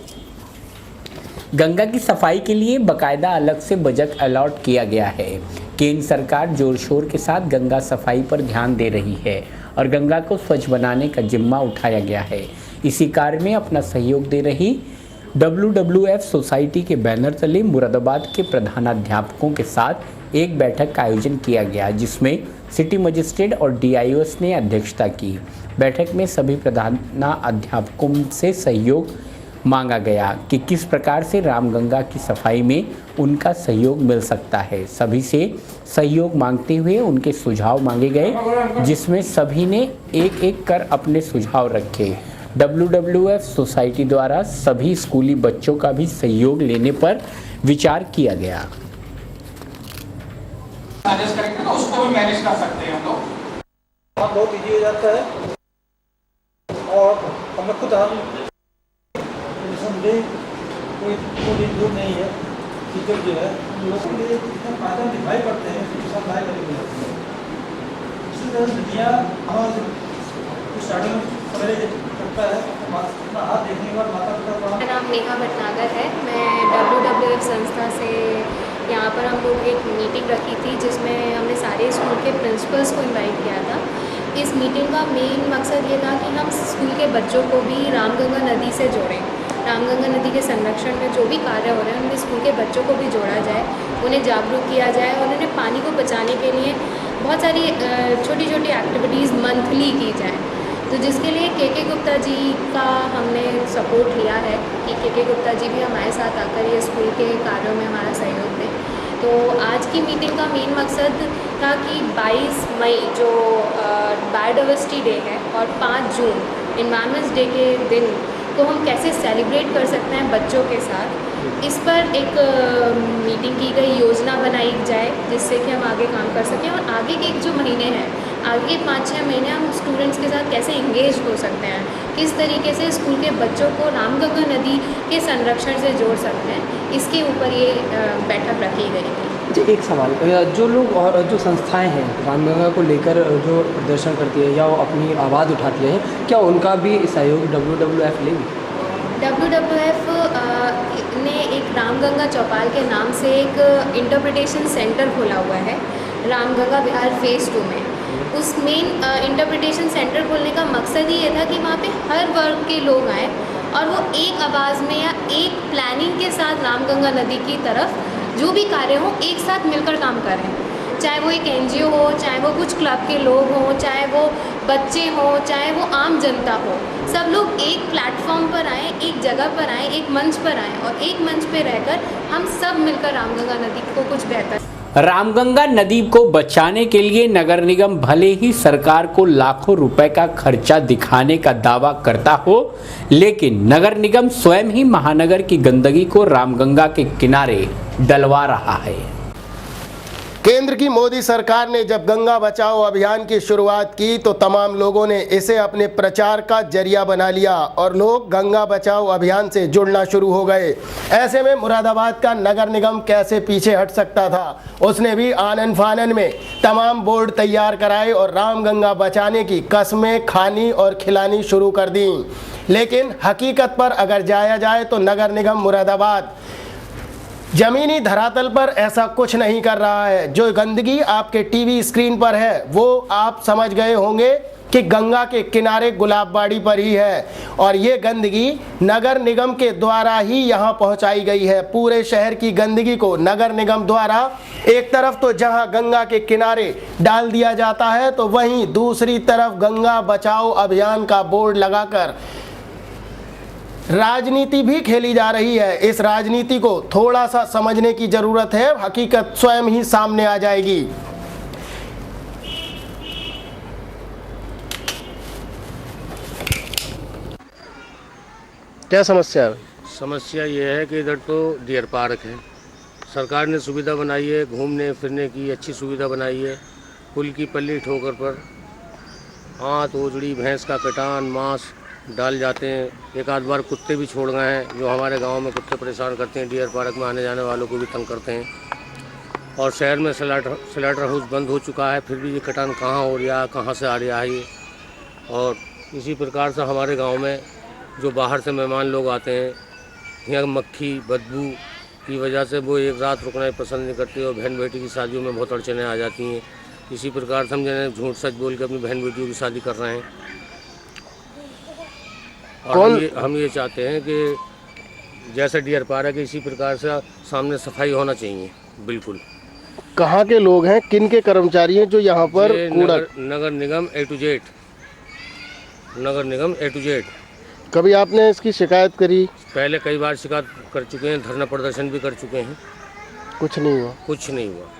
गंगा की सफाई के लिए बकायदा अलग से बजट अलॉट किया गया है। केंद्र सरकार जोर शोर के साथ गंगा सफाई पर ध्यान दे रही है और गंगा को स्वच्छ बनाने का जिम्मा उठाया गया है। इसी कार्य में अपना सहयोग दे रही WWF सोसाइटी के बैनर तले मुरादाबाद के प्रधानाध्यापकों के साथ एक बैठक का आयोजन किया गया, जिसमें सिटी मजिस्ट्रेट और DIOs ने अध्यक्षता की। बैठक में सभी प्रधानाध्यापकों से सहयोग मांगा गया कि किस प्रकार से रामगंगा की सफाई में उनका सहयोग मिल सकता है। सभी से सहयोग मांगते हुए उनके सुझाव मांगे गए, जिसमें सभी ने एक एक कर अपने सुझाव रखे। WWF सोसाइटी द्वारा सभी स्कूली बच्चों का भी सहयोग लेने पर विचार किया गया। मैनेज करेंगे तो उसको भी मैनेज कर सकते हैं हम लोग। बहुत ईजी हो जाता है और हमें खुद हम कोई दूर नहीं है। टीचर जो है लोगों के लिए पैटर्न दिखाई पड़ते हैं, सप्लाई करेंगे। इसी तरह दुनिया हमारे स्टार्टिंग में करता है, अपना हाथ देखने के बाद माता पिता। मेरा नाम नेहा भटनागर है। मैं WWF संस्था से यहाँ पर हम लोग एक मीटिंग रखी थी, जिसमें हमने सारे स्कूल के प्रिंसिपल्स को इनवाइट किया था। इस मीटिंग का मेन मकसद ये था कि हम स्कूल के बच्चों को भी रामगंगा नदी से जोड़ें। रामगंगा नदी के संरक्षण में जो भी कार्य हो रहे हैं उनमें स्कूल के बच्चों को भी जोड़ा जाए, उन्हें जागरूक किया जाए और उन्हें पानी को बचाने के लिए बहुत सारी छोटी छोटी एक्टिविटीज़ मंथली की जाए। तो जिसके लिए KK गुप्ता जी का हमने सपोर्ट लिया है कि KK गुप्ता जी भी हमारे साथ आकर ये स्कूल के कार्यों में हमारा सहयोग दें। तो आज की मीटिंग का मेन मकसद था कि 22 मई जो बायोडाइवर्सिटी डे है और 5 जून इन्वायरमेंट्स डे के दिन को हम कैसे सेलिब्रेट कर सकते हैं बच्चों के साथ, इस पर एक मीटिंग की गई, योजना बनाई जाए जिससे कि हम आगे काम कर सकें और आगे के जो महीने हैं, आगे 5-6 महीने हम स्टूडेंट्स के साथ कैसे इंगेज हो सकते हैं, किस तरीके से स्कूल के बच्चों को रामगंगा नदी के संरक्षण से जोड़ सकते हैं, इसके ऊपर ये बैठक रखी गई थी। जी, एक सवाल, जो लोग और जो संस्थाएं हैं रामगंगा को लेकर जो प्रदर्शन करती है या वो अपनी आवाज़ उठाती है, क्या उनका भी सहयोग WWF लेगी? WWF ने एक रामगंगा चौपाल के नाम से एक इंटरप्रिटेशन सेंटर खोला हुआ है रामगंगा विहार फेज़ 2 में। उस मेन इंटरप्रिटेशन सेंटर खोलने का मकसद ही ये था कि वहाँ पे हर वर्ग के लोग आएँ और वो एक आवाज़ में या एक प्लानिंग के साथ रामगंगा नदी की तरफ जो भी कार्य हो एक साथ मिलकर काम करें। चाहे वो एक NGO हो, चाहे वो कुछ क्लब के लोग हों, चाहे वो बच्चे हों, चाहे वो आम जनता हो, सब लोग एक प्लेटफॉर्म पर आएँ, एक जगह पर आएँ, एक मंच पर आएँ और एक मंच पर रहकर हम सब मिलकर रामगंगा नदी को कुछ बेहतर। रामगंगा नदी को बचाने के लिए नगर निगम भले ही सरकार को लाखों रुपए का खर्चा दिखाने का दावा करता हो, लेकिन नगर निगम स्वयं ही महानगर की गंदगी को रामगंगा के किनारे डलवा रहा है। केंद्र की मोदी सरकार ने जब गंगा बचाओ अभियान की शुरुआत की तो तमाम लोगों ने इसे अपने प्रचार का जरिया बना लिया और लोग गंगा बचाओ अभियान से जुड़ना शुरू हो गए। ऐसे में मुरादाबाद का नगर निगम कैसे पीछे हट सकता था। उसने भी आनन फानन में तमाम बोर्ड तैयार कराए और रामगंगा बचाने की कस्में खानी और खिलानी शुरू कर दी। लेकिन हकीकत पर अगर जाया जाए तो नगर निगम मुरादाबाद जमीनी धरातल पर ऐसा कुछ नहीं कर रहा है। जो गंदगी आपके टीवी स्क्रीन पर है वो आप समझ गए होंगे कि गंगा के किनारे गुलाबबाड़ी पर ही है और ये गंदगी नगर निगम के द्वारा ही यहाँ पहुँचाई गई है। पूरे शहर की गंदगी को नगर निगम द्वारा एक तरफ तो जहाँ गंगा के किनारे डाल दिया जाता है तो वहीं दूसरी तरफ गंगा बचाओ अभियान का बोर्ड लगाकर राजनीति भी खेली जा रही है। इस राजनीति को थोड़ा सा समझने की जरूरत है, हकीकत स्वयं ही सामने आ जाएगी। क्या समस्या है? समस्या ये है कि इधर तो डियर पार्क है, सरकार ने सुविधा बनाई है, घूमने फिरने की अच्छी सुविधा बनाई है। पुल की पल्ली ठोकर पर आंत ओजड़ी भैंस का कटान मांस डाल जाते हैं। एक आध बार कुत्ते भी छोड़ गए हैं, जो हमारे गांव में कुत्ते परेशान करते हैं, डियर पार्क में आने जाने वालों को भी तंग करते हैं। और शहर में स्लाटर हाउस बंद हो चुका है, फिर भी ये कटान कहाँ हो रहा है, कहाँ से आ रहा है ये। और इसी प्रकार से हमारे गांव में जो बाहर से मेहमान लोग आते हैं, यहाँ मक्खी बदबू की वजह से वो एक रात रुकना पसंद नहीं करते और बहन बेटी की शादियों में बहुत अड़चनें आ जाती हैं। इसी प्रकार से हम जैसे झूठ सच बोल के अपनी बहन बेटियों की शादी कर रहे हैं। और हम ये चाहते हैं कि जैसे डियर पार्क है इसी प्रकार से सामने सफाई होना चाहिए। बिल्कुल। कहाँ के लोग हैं, किन के कर्मचारी हैं जो यहाँ पर कूड़ा? नगर निगम A to Z, Nagar Nigam A to Z। कभी आपने इसकी शिकायत करी? पहले कई बार शिकायत कर चुके हैं, धरना प्रदर्शन भी कर चुके हैं, कुछ नहीं हुआ। कुछ नहीं हुआ।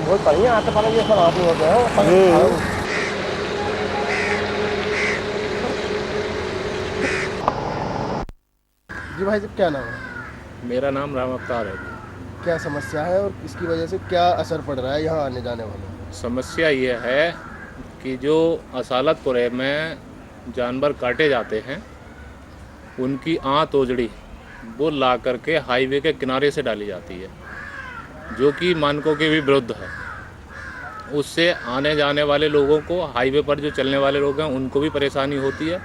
बहुत बढ़िया आते पानी ये सब आदमी होते हैं। जी भाई साहब क्या नाम है? मेरा नाम राम अवतार है। क्या समस्या है और इसकी वजह से क्या असर पड़ रहा है यहाँ आने जाने वाले? समस्या ये है कि जो असालतपुर में जानवर काटे जाते हैं उनकी आंत ओजड़ी वो ला करके हाईवे के किनारे से डाली जाती है, जो कि मानकों के भी विरुद्ध है। उससे आने जाने वाले लोगों को, हाईवे पर जो चलने वाले लोग हैं उनको भी परेशानी होती है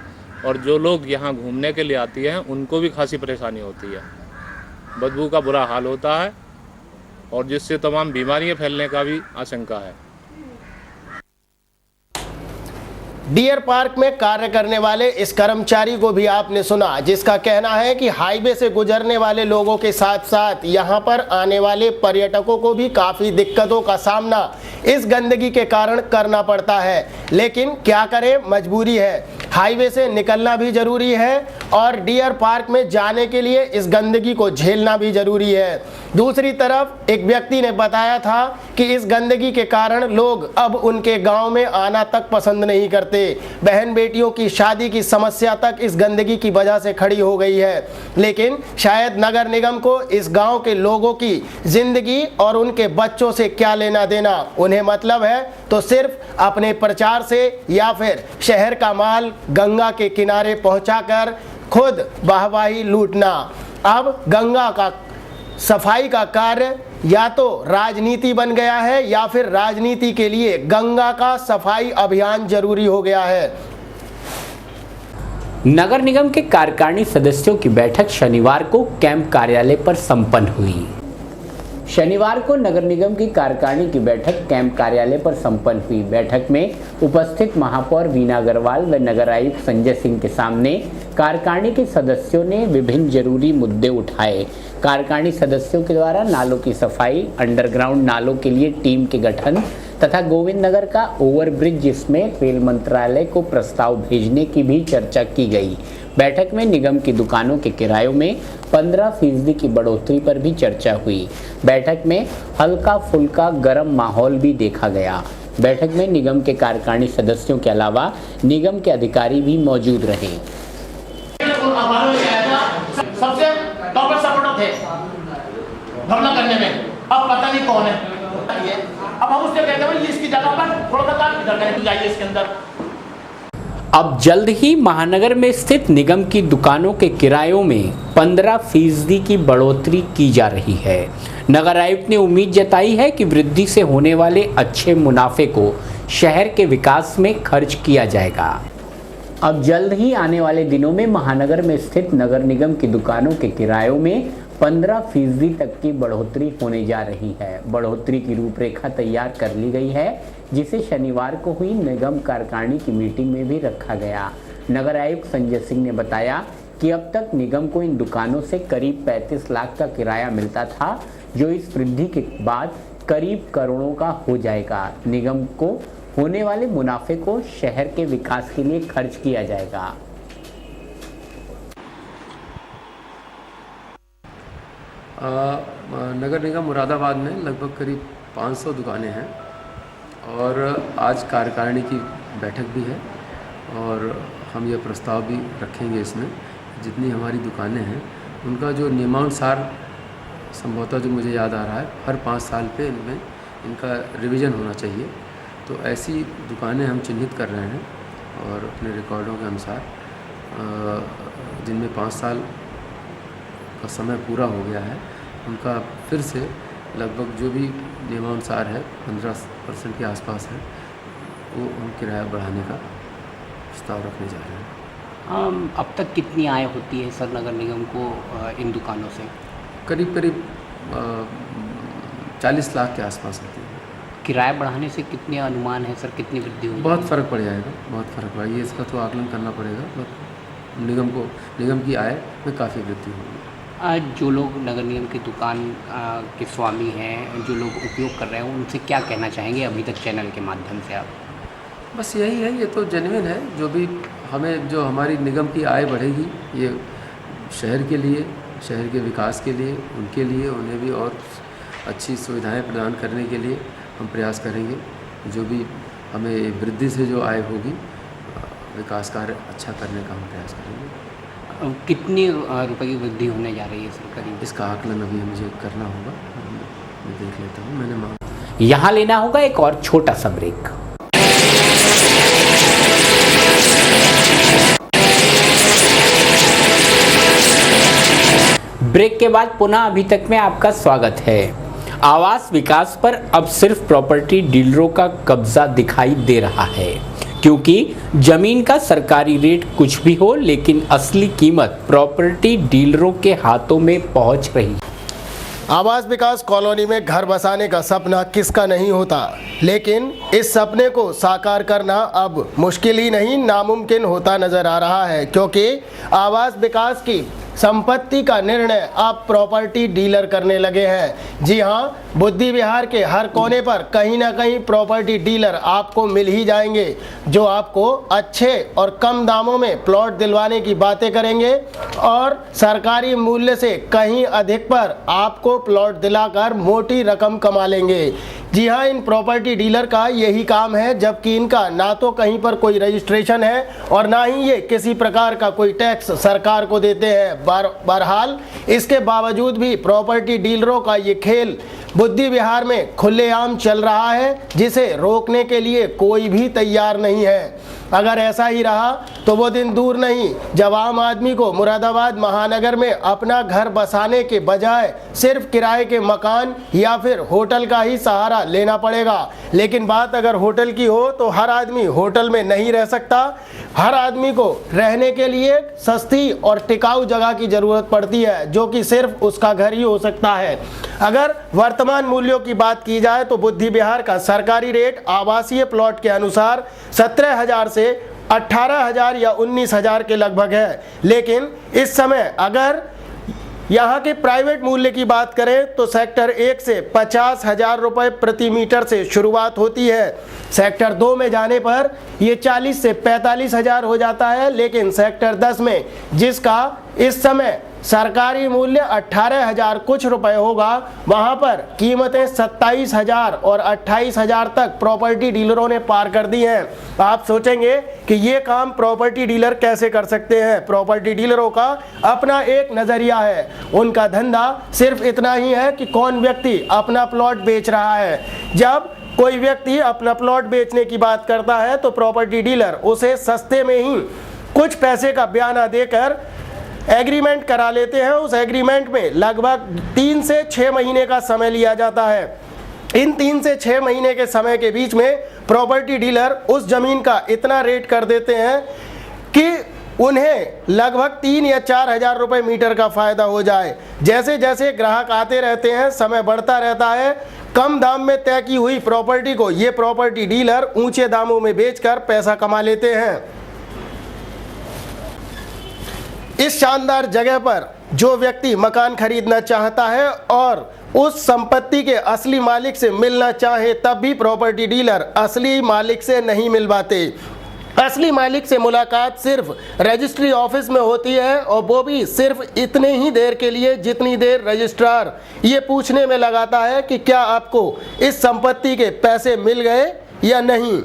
और जो लोग यहाँ घूमने के लिए आती हैं उनको भी खासी परेशानी होती है। बदबू का बुरा हाल होता है और जिससे तमाम बीमारियाँ फैलने का भी आशंका है। डियर पार्क में कार्य करने वाले इस कर्मचारी को भी आपने सुना, जिसका कहना है कि हाईवे से गुजरने वाले लोगों के साथ साथ यहाँ पर आने वाले पर्यटकों को भी काफ़ी दिक्कतों का सामना इस गंदगी के कारण करना पड़ता है। लेकिन क्या करें, मजबूरी है। हाईवे से निकलना भी ज़रूरी है और डियर पार्क में जाने के लिए इस गंदगी को झेलना भी ज़रूरी है। दूसरी तरफ एक व्यक्ति ने बताया था कि इस गंदगी के कारण लोग अब उनके गांव में आना तक पसंद नहीं करते। बहन बेटियों की शादी की समस्या तक इस गंदगी की वजह से खड़ी हो गई है। लेकिन शायद नगर निगम को इस गांव के लोगों की जिंदगी और उनके बच्चों से क्या लेना देना। उन्हें मतलब है तो सिर्फ अपने प्रचार से या फिर शहर का माल गंगा के किनारे पहुंचाकर खुद वाहवाही लूटना। अब गंगा का सफाई का कार्य या तो राजनीति बन गया है या फिर राजनीति के लिए गंगा का सफाई अभियान जरूरी हो गया है। नगर निगम के कार्यकारिणी सदस्यों की बैठक शनिवार को कैंप कार्यालय पर संपन्न हुई। शनिवार को नगर निगम की कार्यकारिणी की बैठक कैंप कार्यालय पर संपन्न हुई। बैठक में उपस्थित महापौर वीना अग्रवाल व नगर आयुक्त संजय सिंह के सामने कार्यकारिणी के सदस्यों ने विभिन्न जरूरी मुद्दे उठाए। कार्यकारिणी सदस्यों के द्वारा नालों की सफाई, अंडरग्राउंड नालों के लिए टीम के गठन तथा गोविंद नगर का ओवरब्रिज जिसमें रेल मंत्रालय को प्रस्ताव भेजने की भी चर्चा की गई। बैठक में निगम की दुकानों के किरायों में 15% की बढ़ोतरी पर भी चर्चा हुई। बैठक में हल्का फुल्का गर्म माहौल भी देखा गया। बैठक में निगम के कार्यकारिणी सदस्यों के अलावा निगम के अधिकारी भी मौजूद रहे। सबसे टॉप सपोर्टर थे धरना करने में, अब पता नहीं कौन है। अब हम उससे कहते हैं इसकी जगह पर थोड़ा सा काम इधर करें, जाइए इसके अंदर। अब जल्द ही महानगर में स्थित निगम की दुकानों के किरायों में 15% की बढ़ोतरी की जा रही है। नगर आयुक्त ने उम्मीद जताई है कि वृद्धि से होने वाले अच्छे मुनाफे को शहर के विकास में खर्च किया जाएगा। अब जल्द ही आने वाले दिनों में महानगर में स्थित नगर निगम की दुकानों के किरायों में 15% तक की बढ़ोतरी होने जा रही है। बढ़ोतरी की रूपरेखा तैयार कर ली गई है, जिसे शनिवार को हुई निगम कार्यकारिणी की मीटिंग में भी रखा गया। नगर आयुक्त संजय सिंह ने बताया कि अब तक निगम को इन दुकानों से करीब 35 लाख का किराया मिलता था, जो इस वृद्धि के बाद करीब करोड़ों का हो जाएगा। निगम को होने वाले मुनाफे को शहर के विकास के लिए खर्च किया जाएगा। नगर निगम मुरादाबाद में लगभग करीब 500 दुकानें हैं और आज कार्यकारिणी की बैठक भी है और हम ये प्रस्ताव भी रखेंगे इसमें जितनी हमारी दुकानें हैं उनका जो नियमानुसार संभवतः जो मुझे याद आ रहा है हर 5 साल पे इनमें इनका रिवीजन होना चाहिए। तो ऐसी दुकानें हम चिन्हित कर रहे हैं और अपने रिकॉर्डों के अनुसार जिनमें 5 साल का समय पूरा हो गया है उनका फिर से लगभग जो भी नियमानुसार है 15% के आसपास है वो हम किराया बढ़ाने का प्रस्ताव रखने जा रहे हैं। अब तक कितनी आय होती है सर नगर निगम को इन दुकानों से? करीब 40 लाख के आसपास होती है। किराया बढ़ाने से कितने अनुमान है सर, कितनी वृद्धि होगी? बहुत फ़र्क पड़ जाएगा, बहुत फ़र्क पड़ेगा। ये इसका तो आकलन करना पड़ेगा। निगम की आय में काफ़ी वृद्धि होगी। आज जो लोग नगर निगम की दुकान के स्वामी हैं, जो लोग उपयोग कर रहे हैं, उनसे क्या कहना चाहेंगे अभी तक चैनल के माध्यम से आप? बस यही है, ये तो जेन्युइन है। जो भी जो हमारी निगम की आय बढ़ेगी ये शहर के लिए, शहर के विकास के लिए, उनके लिए, उन्हें भी और अच्छी सुविधाएं प्रदान करने के लिए हम प्रयास करेंगे। जो भी हमें वृद्धि से जो आय होगी विकास कार्य अच्छा करने का हम प्रयास करेंगे। कितनी रुपए की वृद्धि होने जा रही है सर करीब? इसका आकलन अभी मुझे करना होगा, मैं देख लेता हूँ। मैंने मांग यहाँ लेना होगा एक और छोटा सा ब्रेक। ब्रेक के बाद पुनः अभी तक में आपका स्वागत है। आवास विकास पर अब सिर्फ प्रॉपर्टी डीलरों का कब्जा दिखाई दे रहा है, क्योंकि जमीन का सरकारी रेट कुछ भी हो लेकिन असली कीमत प्रॉपर्टी डीलरों के हाथों में पहुंच रही। आवास विकास कॉलोनी में घर बसाने का सपना किसका नहीं होता, लेकिन इस सपने को साकार करना अब मुश्किल ही नहीं नामुमकिन होता नजर आ रहा है, क्योंकि आवास विकास की संपत्ति का निर्णय अब प्रॉपर्टी डीलर करने लगे हैं। जी हां, बुद्धि विहार के हर कोने पर कहीं ना कहीं प्रॉपर्टी डीलर आपको मिल ही जाएंगे, जो आपको अच्छे और कम दामों में प्लॉट दिलवाने की बातें करेंगे और सरकारी मूल्य से कहीं अधिक पर आपको प्लॉट दिलाकर मोटी रकम कमा लेंगे। जी हाँ, इन प्रॉपर्टी डीलर का यही काम है, जबकि इनका ना तो कहीं पर कोई रजिस्ट्रेशन है और ना ही ये किसी प्रकार का कोई टैक्स सरकार को देते हैं। बहरहाल इसके बावजूद भी प्रॉपर्टी डीलरों का ये खेल बुद्धि विहार में खुलेआम चल रहा है, जिसे रोकने के लिए कोई भी तैयार नहीं है। अगर ऐसा ही रहा तो वो दिन दूर नहीं जब आम आदमी को मुरादाबाद महानगर में अपना घर बसाने के बजाय सिर्फ किराए के मकान या फिर होटल का ही सहारा लेना पड़ेगा। लेकिन बात अगर होटल की हो तो हर आदमी होटल में नहीं रह सकता। हर आदमी को रहने के लिए सस्ती और टिकाऊ जगह की ज़रूरत पड़ती है, जो कि सिर्फ उसका घर ही हो सकता है। अगर वर्तमान मूल्यों की बात की जाए तो बुद्धि विहार का सरकारी रेट आवासीय प्लॉट के अनुसार 17,000 से 18,000 या 19,000 के लगभग है। लेकिन इस समय अगर यहाँ के प्राइवेट मूल्य की बात करें तो सेक्टर 1 से 50,000 रुपये प्रति मीटर से शुरुआत होती है। सेक्टर 2 में जाने पर ये 40 से 45,000 हो जाता है। लेकिन सेक्टर 10 में, जिसका इस समय सरकारी मूल्य 18,000 कुछ रुपए होगा, वहां पर कीमतें 27,000 और 28,000 तक प्रॉपर्टी डीलरों ने पार कर दी हैं। आप सोचेंगे कि ये काम प्रॉपर्टी डीलर कैसे कर सकते हैं। प्रॉपर्टी डीलरों का अपना एक नज़रिया है। उनका धंधा सिर्फ इतना ही है कि कौन व्यक्ति अपना प्लॉट बेच रहा है। जब कोई व्यक्ति अपना प्लॉट बेचने की बात करता है तो प्रॉपर्टी डीलर उसे सस्ते में ही कुछ पैसे का बयाना देकर एग्रीमेंट करा लेते हैं। उस एग्रीमेंट में लगभग 3 से 6 महीने का समय लिया जाता है। इन 3 से 6 महीने के समय के बीच में प्रॉपर्टी डीलर उस जमीन का इतना रेट कर देते हैं कि उन्हें लगभग 3 या 4,000 रुपये मीटर का फायदा हो जाए। जैसे जैसे ग्राहक आते रहते हैं, समय बढ़ता रहता है। कम दाम में तय की हुई प्रॉपर्टी को ये प्रॉपर्टी डीलर ऊंचे दामों में बेचकर पैसा कमा लेते हैं। इस शानदार जगह पर जो व्यक्ति मकान खरीदना चाहता है और उस संपत्ति के असली मालिक से मिलना चाहे, तब भी प्रॉपर्टी डीलर असली मालिक से नहीं मिल पाते। असली मालिक से मुलाकात सिर्फ रजिस्ट्री ऑफिस में होती है, और वो भी सिर्फ इतने ही देर के लिए जितनी देर रजिस्ट्रार ये पूछने में लगाता है कि क्या आपको इस संपत्ति के पैसे मिल गए या नहीं।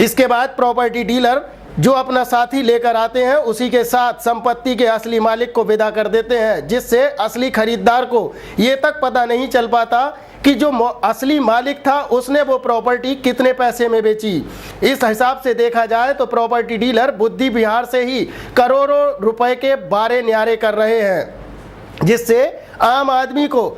इसके बाद प्रॉपर्टी डीलर जो अपना साथी लेकर आते हैं, उसी के साथ संपत्ति के असली मालिक को विदा कर देते हैं, जिससे असली खरीदार को ये तक पता नहीं चल पाता कि जो असली मालिक था उसने वो प्रॉपर्टी कितने पैसे में बेची। इस हिसाब से देखा जाए तो प्रॉपर्टी डीलर बुद्धि विहार से ही करोड़ों रुपए के बारे न्यारे कर रहे हैं, जिससे आम आदमी को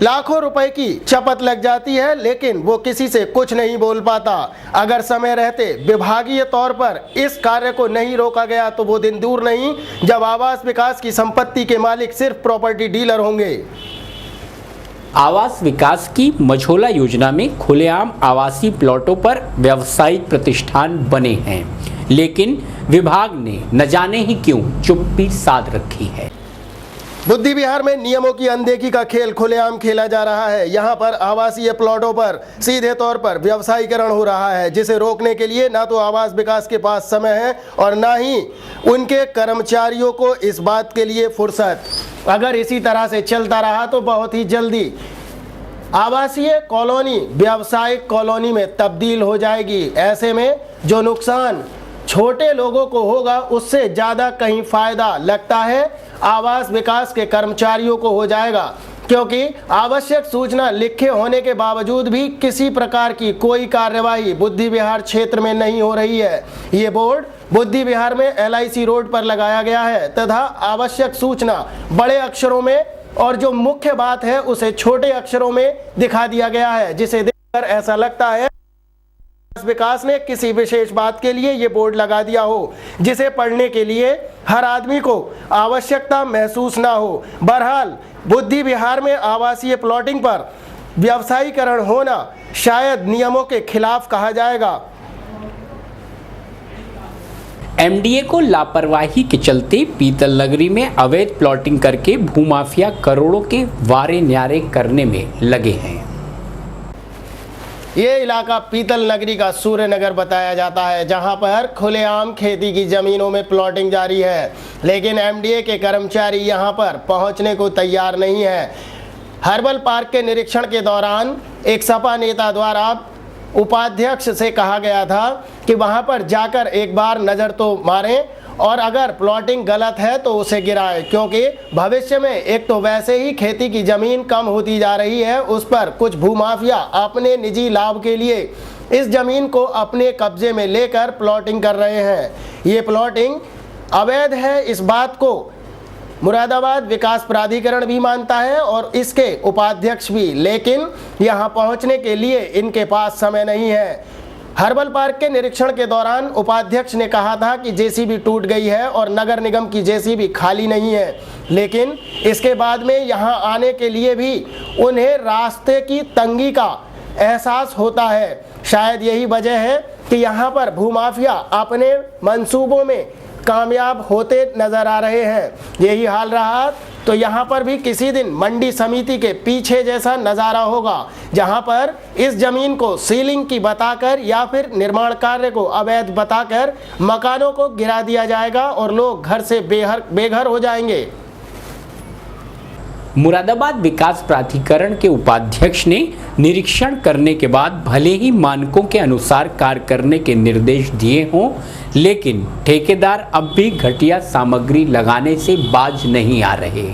लाखों रुपए की चपत लग जाती है, लेकिन वो किसी से कुछ नहीं बोल पाता। अगर समय रहते विभागीय तौर पर इस कार्य को नहीं रोका गया तो वो दिन दूर नहीं जब आवास विकास की संपत्ति के मालिक सिर्फ प्रॉपर्टी डीलर होंगे। आवास विकास की मझोला योजना में खुलेआम आवासीय प्लॉटों पर व्यावसायिक प्रतिष्ठान बने हैं, लेकिन विभाग ने न जाने ही क्यों चुप्पी साध रखी है। बुद्धि विहार में नियमों की अनदेखी का खेल खुलेआम खेला जा रहा है। यहाँ पर आवासीय प्लॉटों पर सीधे तौर पर व्यवसायीकरण हो रहा है, जिसे रोकने के लिए ना तो आवास विकास के पास समय है और ना ही उनके कर्मचारियों को इस बात के लिए फुर्सत। अगर इसी तरह से चलता रहा तो बहुत ही जल्दी आवासीय कॉलोनी व्यावसायिक कॉलोनी में तब्दील हो जाएगी। ऐसे में जो नुकसान छोटे लोगों को होगा, उससे ज़्यादा कहीं फ़ायदा लगता है आवास विकास के कर्मचारियों को हो जाएगा, क्योंकि आवश्यक सूचना लिखे होने के बावजूद भी किसी प्रकार की कोई कार्यवाही बुद्धि विहार क्षेत्र में नहीं हो रही है। ये बोर्ड बुद्धि विहार में LIC रोड पर लगाया गया है तथा आवश्यक सूचना बड़े अक्षरों में और जो मुख्य बात है उसे छोटे अक्षरों में दिखा दिया गया है, जिसे देखकर ऐसा लगता है विकास ने किसी विशेष बात के लिए ये बोर्ड लगा दिया हो, जिसे पढ़ने के लिए हर आदमी को आवश्यकता महसूस ना हो। बहरहाल बुद्धि विहार में आवासीय प्लॉटिंग पर व्यवसायीकरण होना शायद नियमों के खिलाफ कहा जाएगा। MDA को लापरवाही के चलते पीतल नगरी में अवैध प्लॉटिंग करके भूमाफिया करोड़ों के वारे न्यारे करने में लगे हैं। ये इलाका पीतल नगरी का सूर्य नगर बताया जाता है, जहां पर खुलेआम खेती की जमीनों में प्लॉटिंग जारी है, लेकिन MDA के कर्मचारी यहां पर पहुंचने को तैयार नहीं है। हर्बल पार्क के निरीक्षण के दौरान एक सपा नेता द्वारा उपाध्यक्ष से कहा गया था कि वहां पर जाकर एक बार नज़र तो मारें और अगर प्लॉटिंग गलत है तो उसे गिराएं, क्योंकि भविष्य में एक तो वैसे ही खेती की ज़मीन कम होती जा रही है, उस पर कुछ भूमाफिया अपने निजी लाभ के लिए इस ज़मीन को अपने कब्जे में लेकर प्लॉटिंग कर रहे हैं। ये प्लॉटिंग अवैध है, इस बात को मुरादाबाद विकास प्राधिकरण भी मानता है और इसके उपाध्यक्ष भी, लेकिन यहाँ पहुँचने के लिए इनके पास समय नहीं है। हर्बल पार्क के निरीक्षण के दौरान उपाध्यक्ष ने कहा था कि जेसीबी टूट गई है और नगर निगम की जेसीबी खाली नहीं है, लेकिन इसके बाद में यहाँ आने के लिए भी उन्हें रास्ते की तंगी का एहसास होता है। शायद यही वजह है कि यहाँ पर भूमाफिया अपने मंसूबों में कामयाब होते नजर आ रहे हैं। यही हाल रहा तो यहाँ पर भी किसी दिन मंडी समिति के पीछे जैसा नज़ारा होगा, जहाँ पर इस ज़मीन को सीलिंग की बताकर या फिर निर्माण कार्य को अवैध बताकर मकानों को गिरा दिया जाएगा और लोग घर से बेघर हो जाएंगे। मुरादाबाद विकास प्राधिकरण के उपाध्यक्ष ने निरीक्षण करने के बाद भले ही मानकों के अनुसार कार्य करने के निर्देश दिए हों, लेकिन ठेकेदार अब भी घटिया सामग्री लगाने से बाज नहीं आ रहे।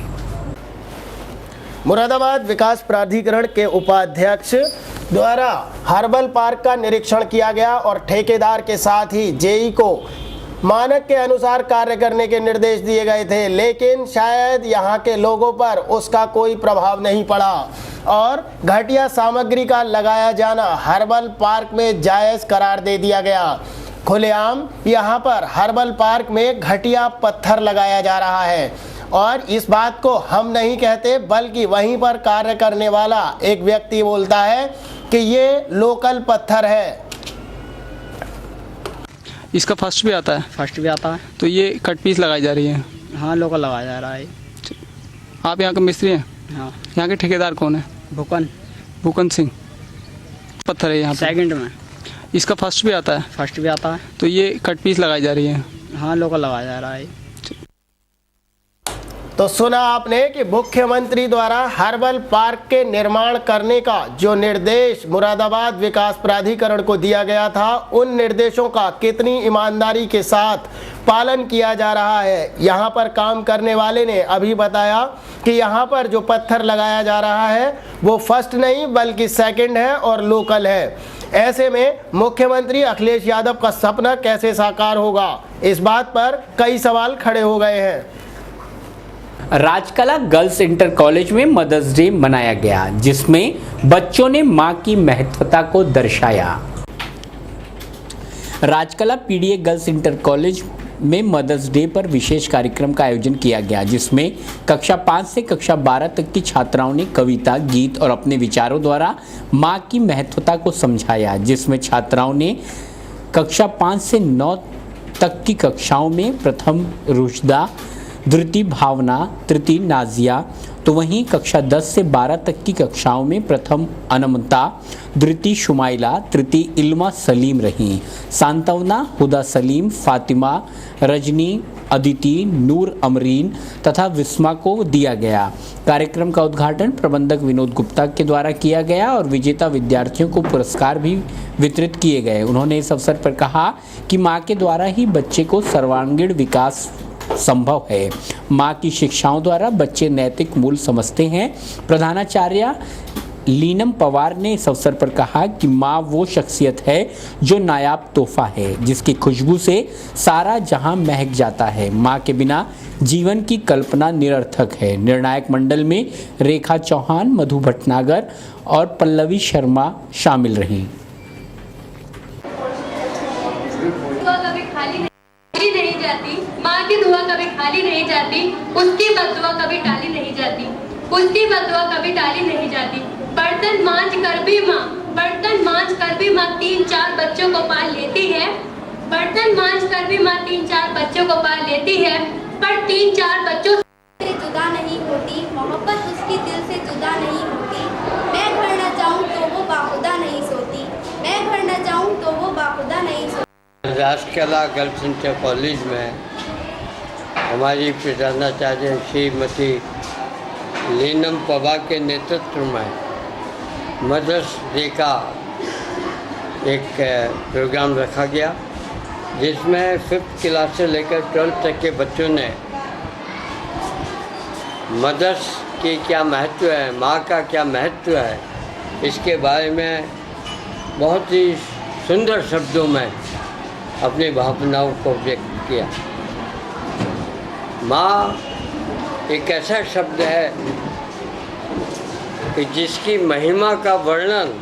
मुरादाबाद विकास प्राधिकरण के उपाध्यक्ष द्वारा हर्बल पार्क का निरीक्षण किया गया और ठेकेदार के साथ ही जेई को मानक के अनुसार कार्य करने के निर्देश दिए गए थे, लेकिन शायद यहाँ के लोगों पर उसका कोई प्रभाव नहीं पड़ा और घटिया सामग्री का लगाया जाना हर्बल पार्क में जायज़ करार दे दिया गया। खुलेआम यहाँ पर हर्बल पार्क में घटिया पत्थर लगाया जा रहा है और इस बात को हम नहीं कहते, बल्कि वहीं पर कार्य करने वाला एक व्यक्ति बोलता है कि ये लोकल पत्थर है। इसका फर्स्ट भी आता है? फर्स्ट भी आता है। तो ये कट पीस लगाई जा रही है? हाँ, लोकल लगाया जा रहा है। आप यहाँ के मिस्त्री हैं? हाँ। यहाँ के ठेकेदार कौन है? भूकन सिंह। पत्थर है यहाँ पे? सेकंड में। इसका फर्स्ट भी आता है? फर्स्ट भी आता है। तो ये कट पीस लगाई जा रही है? हाँ, लोकल लगाया जा रहा है। तो सुना आपने कि मुख्यमंत्री द्वारा हर्बल पार्क के निर्माण करने का जो निर्देश मुरादाबाद विकास प्राधिकरण को दिया गया था, उन निर्देशों का कितनी ईमानदारी के साथ पालन किया जा रहा है। यहाँ पर काम करने वाले ने अभी बताया कि यहाँ पर जो पत्थर लगाया जा रहा है वो फर्स्ट नहीं बल्कि सेकंड है और लोकल है। ऐसे में मुख्यमंत्री अखिलेश यादव का सपना कैसे साकार होगा, इस बात पर कई सवाल खड़े हो गए हैं। राजकला गर्ल्स इंटर कॉलेज में मदर्स डे मनाया गया, जिसमें बच्चों ने मां की महत्वता को दर्शाया। Rajkala PDA girls inter college में मदर्स डे पर विशेष कार्यक्रम का आयोजन किया गया, जिसमें कक्षा 5 से कक्षा 12 तक की छात्राओं ने कविता, गीत और अपने विचारों द्वारा मां की महत्वता को समझाया। जिसमें छात्राओं ने कक्षा 5 से 9 तक की कक्षाओं में प्रथम रुशदा, द्वितीय भावना, तृतीय नाजिया, तो वहीं कक्षा 10 से 12 तक की कक्षाओं में प्रथम अनमता, द्वितीय शुमाइला, तृतीय इल्मा सलीम रहीं। सांत्वना हुदा सलीम, फातिमा, रजनी, अदिति, नूर अमरीन तथा विस्मा को दिया गया। कार्यक्रम का उद्घाटन प्रबंधक विनोद गुप्ता के द्वारा किया गया और विजेता विद्यार्थियों को पुरस्कार भी वितरित किए गए। उन्होंने इस अवसर पर कहा कि माँ के द्वारा ही बच्चे को सर्वांगीण विकास संभव है। माँ की शिक्षाओं द्वारा बच्चे नैतिक मूल्य समझते हैं। प्रधानाचार्य लीनम पवार ने इस अवसर पर कहा कि माँ वो शख्सियत है जो नायाब तोहफा है, जिसकी खुशबू से सारा जहां महक जाता है। माँ के बिना जीवन की कल्पना निरर्थक है। निर्णायक मंडल में रेखा चौहान, मधु भटनागर और पल्लवी शर्मा शामिल रहीं। माँ की दुआ कभी खाली नहीं जाती, उसकी बददुआ कभी टाली नहीं जाती, उसकी बददुआ कभी टाली नहीं जाती। बर्तन मांझ कर भी माँ, बर्तन मांझ कर भी माँ 3-4 बच्चों को पाल लेती है। बर्तन मांझ कर भी माँ 3-4 बच्चों को पाल लेती है, पर 3-4 बच्चों से जुदा नहीं होती, मोहब्बत उसकी दिल से जुदा नहीं होती। मैं घर न जाऊँ तो वो बाखुदा नहीं सोती, मैं घर न जाऊँ तो वो बाखुदा नहीं सोती। राजकला गर्ल्स इंटर कॉलेज में हमारी प्रधानाचार्य श्रीमती लीनम पवार के नेतृत्व में मदर्स डे का एक प्रोग्राम रखा गया, जिसमें 5th क्लास से लेकर 12th तक के बच्चों ने मदर्स की क्या महत्व है, माँ का क्या महत्व है, इसके बारे में बहुत ही सुंदर शब्दों में अपनी भावनाओं को व्यक्त किया। माँ एक ऐसा शब्द है कि जिसकी महिमा का वर्णन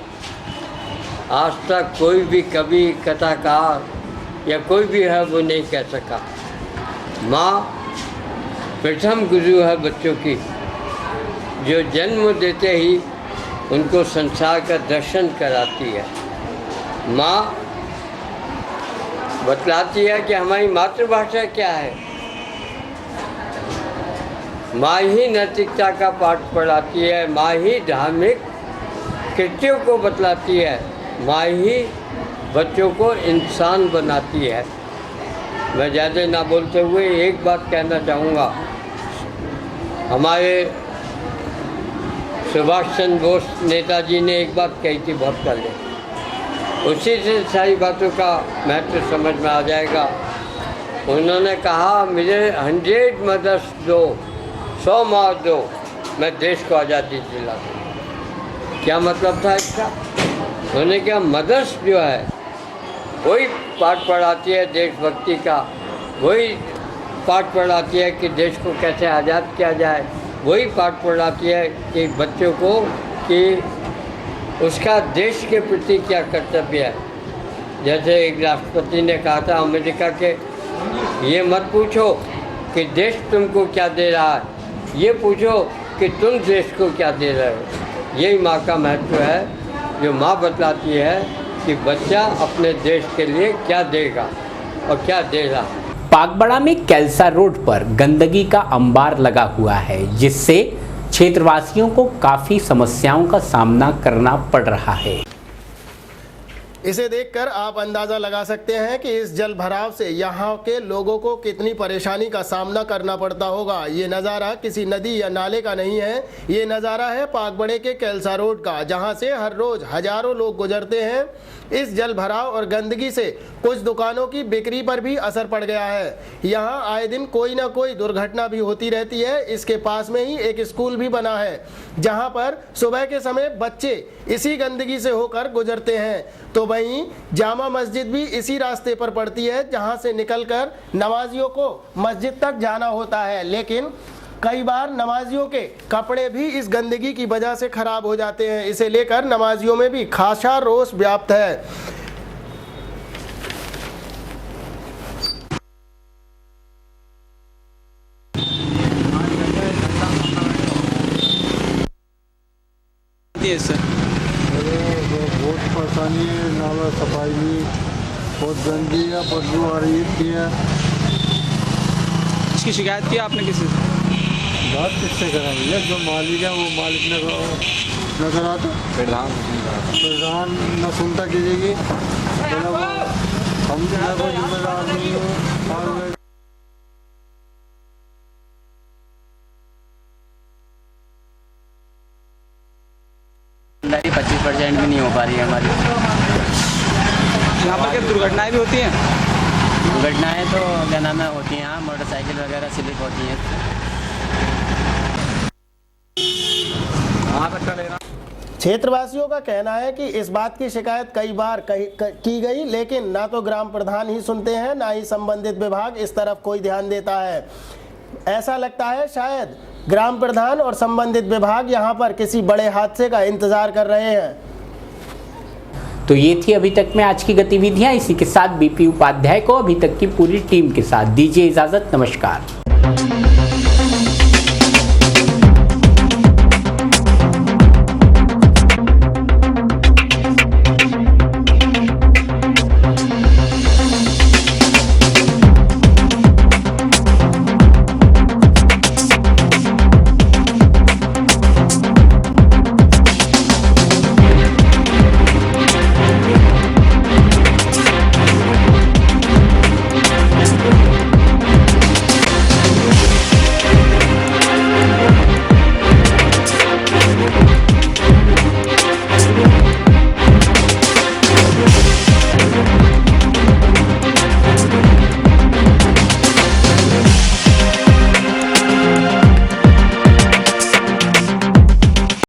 आज तक कोई भी कवि, कथाकार या कोई भी है वो नहीं कह सका। माँ प्रथम गुरु है बच्चों की, जो जन्म देते ही उनको संसार का दर्शन कराती है। माँ बतलाती है कि हमारी मातृभाषा क्या है। माँ ही नैतिकता का पाठ पढ़ाती है, माँ ही धार्मिक कृत्यों को बतलाती है, माँ ही बच्चों को इंसान बनाती है। मैं ज़्यादा ना बोलते हुए एक बात कहना चाहूँगा। हमारे सुभाष चंद्र बोस नेताजी ने एक बात कही थी बहुत पहले, उसी से सारी बातों का महत्व समझ में आ जाएगा। उन्होंने कहा मुझे 100 मदर्स दो, 100 माँ दो, मैं देश को आज़ादी दिला दूँ। क्या मतलब था इसका? उन्होंने क्या मदर्स जो है वही पाठ पढ़ाती है देशभक्ति का, वही पाठ पढ़ाती है कि देश को कैसे आज़ाद किया जाए, वही पाठ पढ़ाती है कि बच्चों को कि उसका देश के प्रति क्या कर्तव्य है। जैसे एक राष्ट्रपति ने कहा था अमेरिका के, ये मत पूछो कि देश तुमको क्या दे रहा है, ये पूछो कि तुम देश को क्या दे रहे हो। यही माँ का महत्व है, जो माँ बतलाती है कि बच्चा अपने देश के लिए क्या देगा और क्या देगा। पागबड़ा में कैलसा रोड पर गंदगी का अंबार लगा हुआ है, जिससे क्षेत्रवासियों को काफी समस्याओं का सामना करना पड़ रहा है। इसे देखकर आप अंदाज़ा लगा सकते हैं कि इस जल भराव से यहाँ के लोगों को कितनी परेशानी का सामना करना पड़ता होगा। ये नज़ारा किसी नदी या नाले का नहीं है, ये नज़ारा है पागबड़े के कैलसा रोड का, जहाँ से हर रोज़ हजारों लोग गुजरते हैं। इस जल भराव और गंदगी से कुछ दुकानों की बिक्री पर भी असर पड़ गया है। यहाँ आए दिन कोई ना कोई दुर्घटना भी होती रहती है। इसके पास में ही एक स्कूल भी बना है, जहाँ पर सुबह के समय बच्चे इसी गंदगी से होकर गुजरते हैं। तो वहीं जामा मस्जिद भी इसी रास्ते पर पड़ती है, जहाँ से निकलकर नमाजियों को मस्जिद तक जाना होता है। लेकिन कई बार नमाजियों के कपड़े भी इस गंदगी की वजह से खराब हो जाते हैं। इसे लेकर नमाजियों में भी खासा रोष व्याप्त है। बहुत परेशानी है, नाला सफाई में बहुत गंदी है, बदबू आ रही है। इसकी शिकायत की आपने किसी से? बात किससे करा भैया, जो मालिक है वो मालिक न करा तो प्रधान न सुनता कीजिएगी, हम कोई जिम्मेदार नहीं हो। 25% भी नहीं हो पा रही है हमारी। यहाँ पर क्या दुर्घटनाएं भी होती हैं? दुर्घटनाएं तो क्या नाम है होती हैं, मोटरसाइकिल वगैरह स्लिप होती हैं। क्षेत्रवासियों का कहना है कि इस बात की शिकायत कई बार की गई, लेकिन ना तो ग्राम प्रधान ही सुनते हैं, ना ही संबंधित विभाग इस तरफ कोई ध्यान देता है। ऐसा लगता है शायद ग्राम प्रधान और संबंधित विभाग यहां पर किसी बड़े हादसे का इंतजार कर रहे हैं। तो ये थी अभी तक में आज की गतिविधियां। इसी के साथ बीपी उपाध्याय को अभी तक की पूरी टीम के साथ दीजिए इजाजत। नमस्कार।